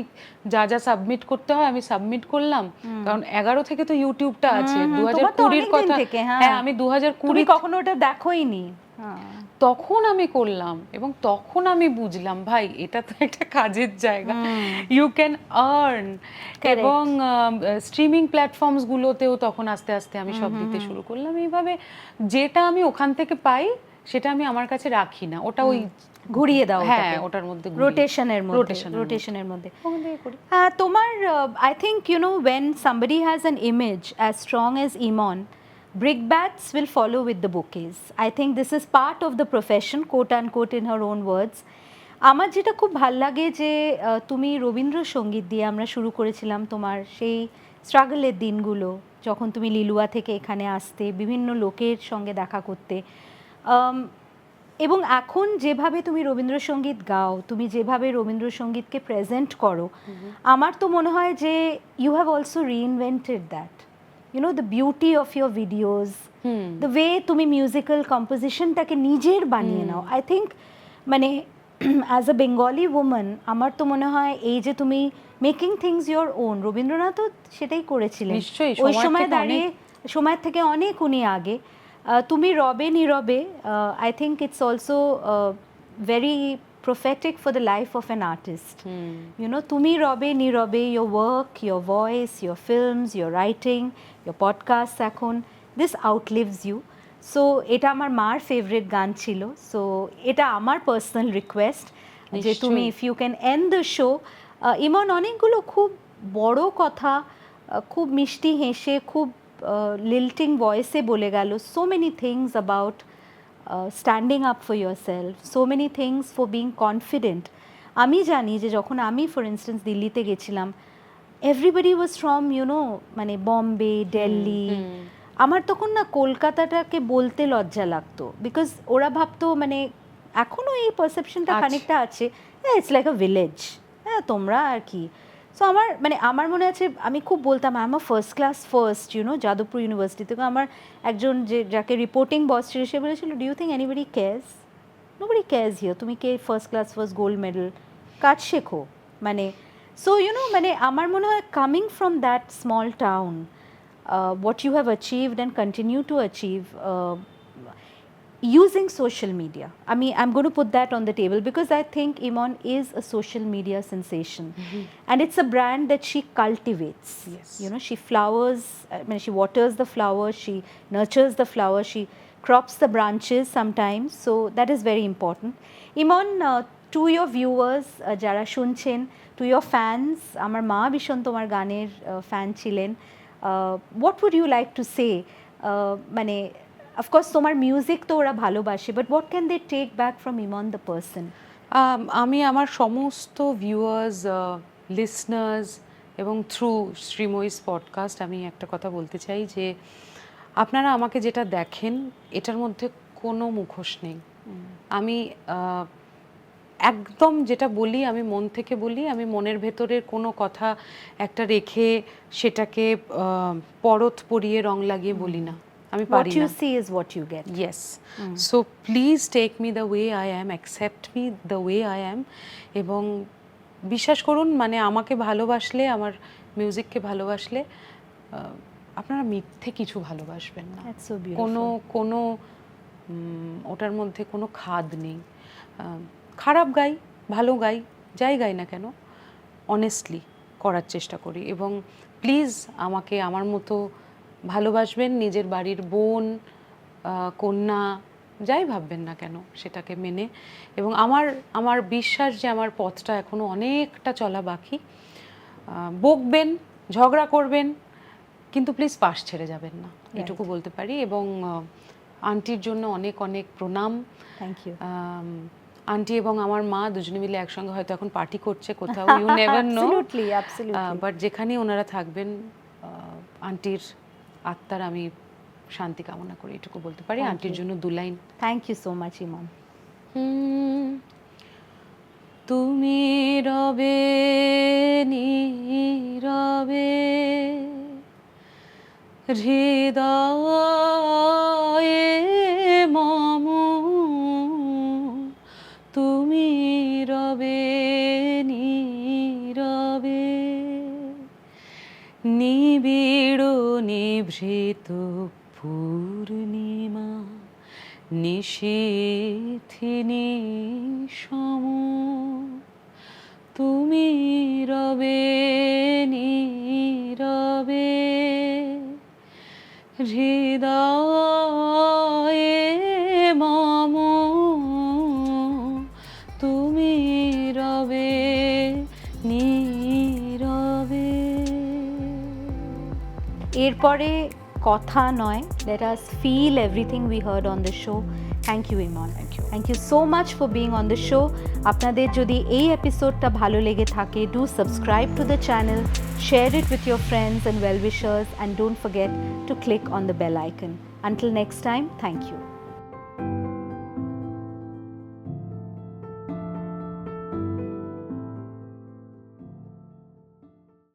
যা যা সাবমিট করতে হয় আমি সাবমিট করলাম, কারণ 11 থেকে তো ইউটিউবটা আছে, 2020 কথা। হ্যাঁ, আমি 2020 কখনো ওটা দেখোইনি, তখন আমি করলাম, এবং তখন আমি বুঝলাম ভাই এটা তো একটা কাজের জায়গা, ইউ ক্যান আর্ন। এবং স্ট্রিমিং প্ল্যাটফর্মস গুলোতেও তখন আস্তে আস্তে আমি সব দিতে শুরু করলাম। এইভাবে যেটা আমি ওখান থেকে পাই সেটা আমি আমার কাছে রাখি না, ওটা ওই ঘুরিয়ে দাও, হ্যাঁ ওটার মধ্যে রোটেশনের মধ্যে তোমার I think you know when somebody has an image as strong as Iman, brickbats will follow with the bouquets. I think this is part of the profession, quote unquote, in her own words. আমার যেটা খুব ভাল লাগে যে তুমি রবীন্দ্রসঙ্গীত দিয়ে আমরা শুরু করেছিলাম তোমার সেই স্ট্রাগলের দিনগুলো, যখন তুমি লিলুয়া থেকে এখানে আসতে, বিভিন্ন লোকের সঙ্গে দেখা করতে, এবং এখন যেভাবে তুমি রবীন্দ্রসঙ্গীত গাও, তুমি যেভাবে রবীন্দ্রসঙ্গীতকে প্রেজেন্ট করো, আমার তো মনে হয় যে you have also reinvented that, you know, the beauty of your videos, the way তুমি মিউজিক্যাল কম্পোজিশনটাকে নিজের বানিয়ে নাও। আই থিঙ্ক মানে অ্যাজ আ বেঙ্গলি উমেন আমার তো মনে হয় এই যে তুমি মেকিং থিংস ইয়োর ওন, রবীন্দ্রনাথও সেটাই করেছিলেন ওই সময় দাঁড়িয়ে, সময়ের থেকে অনেক উনি আগে। তুমি রবে নীরবে, I think it's also very prophetic for the life of an artist. You know, তুমি রবে নীরবে, your work, your voice, your films, your writing, your podcasts এখন, this outlives you. So এটা আমার মার ফেভারিট গান ছিল, সো এটা আমার পার্সোনাল রিকোয়েস্ট যে তুমি if you can end the show. Iman অনেকগুলো খুব বড় কথা খুব মিষ্টি হেসে খুব লিল্টিং ভয়েসে বলে গেল, so many things about standing up for your self, so many things for being confident. আমি জানি যে যখন আমি ফর ইনস্টেন্স দিল্লিতে গেছিলাম, এভরিবডি ওয়াজ ফ্রম ইউনো মানে বম্বে, দিল্লি, আমার তখন না কলকাতাটাকে বলতে লজ্জা লাগতো, বিকজ ওরা ভাবতো মানে এখনও এই পারসেপশনটা খানিকটা আছে, হ্যাঁ ইটস লাইক আ ভিলেজ, হ্যাঁ তোমরা আর কি। সো আমার মানে আমার মনে আছে আমি খুব বলতাম I am a first class first, you know, Jadavpur university থেকে আমার একজন যে যাকে রিপোর্টিং বস ছিল সে বলেছিল, do you think anybody cares? Nobody cares here, তুমি কে first class first gold medal, কাজ শেখো মানে। সো ইউনো মানে আমার মনে হয় coming from that small town, what you have achieved and continue to achieve using social media. I mean, I'm going to put that on the table because I think Iman is a social media sensation, and it's a brand that she cultivates. Yes. You know, she flowers, I mean, she waters the flowers, she nurtures the flowers, she crops the branches sometimes, so that is very important. Iman, to your viewers, jara shunchen, to your fans, amar ma bishon tomar ganer fan chilen, what would you like to say? মানে অফকোর্স তোমার মিউজিক তো ওরা ভালোবাসে, but what can they take back from Iman the person? আমি আমার সমস্ত ভিউয়ার্স, লিসনার্স এবং থ্রু শ্রীময়ীস পডকাস্ট আমি একটা কথা বলতে চাই যে আপনারা আমাকে যেটা দেখেন এটার মধ্যে কোনো মুখোশ নেই। আমি একদম যেটা বলি আমি মন থেকে বলি, আমি মনের ভেতরের কোনো কথা একটা রেখে সেটাকে পরত পরিয়ে রং লাগিয়ে বলি না, আমি পারি না। What you see is what you get. Yes. So please take me the way I am, accept me the way I am, এবং বিশ্বাস করুন মানে আমাকে ভালোবাসলে, আমার মিউজিককে ভালোবাসলে আপনারা মিথ্যে কিছু ভালোবাসবেন না। That's so beautiful. কোনো ওটার মধ্যে কোনো খাদ নেই। খারাপ গাই, ভালো গাই, যাই গাই না কেন অনেস্টলি করার চেষ্টা করি, এবং প্লিজ আমাকে আমার মতো ভালোবাসবেন, নিজের বাড়ির বোন, কন্যা, যাই ভাববেন না কেন সেটাকে মেনে। এবং আমার বিশ্বাস যে আমার পথটা এখনও অনেকটা চলা বাকি। বকবেন, ঝগড়া করবেন, কিন্তু প্লিজ পাশ ছেড়ে যাবেন না, এটুকু বলতে পারি। এবং আন্টির জন্য অনেক অনেক প্রণাম। Thank you. আন্টি এবং আমার মা দুজনে মিলে একসঙ্গে হয়তো এখন পার্টি করছে কোথাও, ইউ নেভার নো। বাট যেখানেই ওনারা থাকবেন আন্টির আত্মার আমি শান্তি কামনা করি, এটুকু বলতে পারি। আন্টির জন্য 2 line. Thank you so much Iman. তুমি রবে নীরবে হৃদয়ে মম, তুমি রবে নীরবে নিবিড় নিভৃত পূর্ণিমা নিশীথিনী সম, তুমি রবে নীরবে হৃদয়ে মম, তুমি রবে নীরবে। এরপরে কথা নয়, let us feel everything we heard on the show. Thank you Iman. Thank you so much for being on the show. আপনাদের যদি এই এপিসোডটা ভালো লেগে থাকে, do subscribe to the channel, Share it with your friends and well-wishers, and don't forget to click on the bell icon. Until next time, thank you.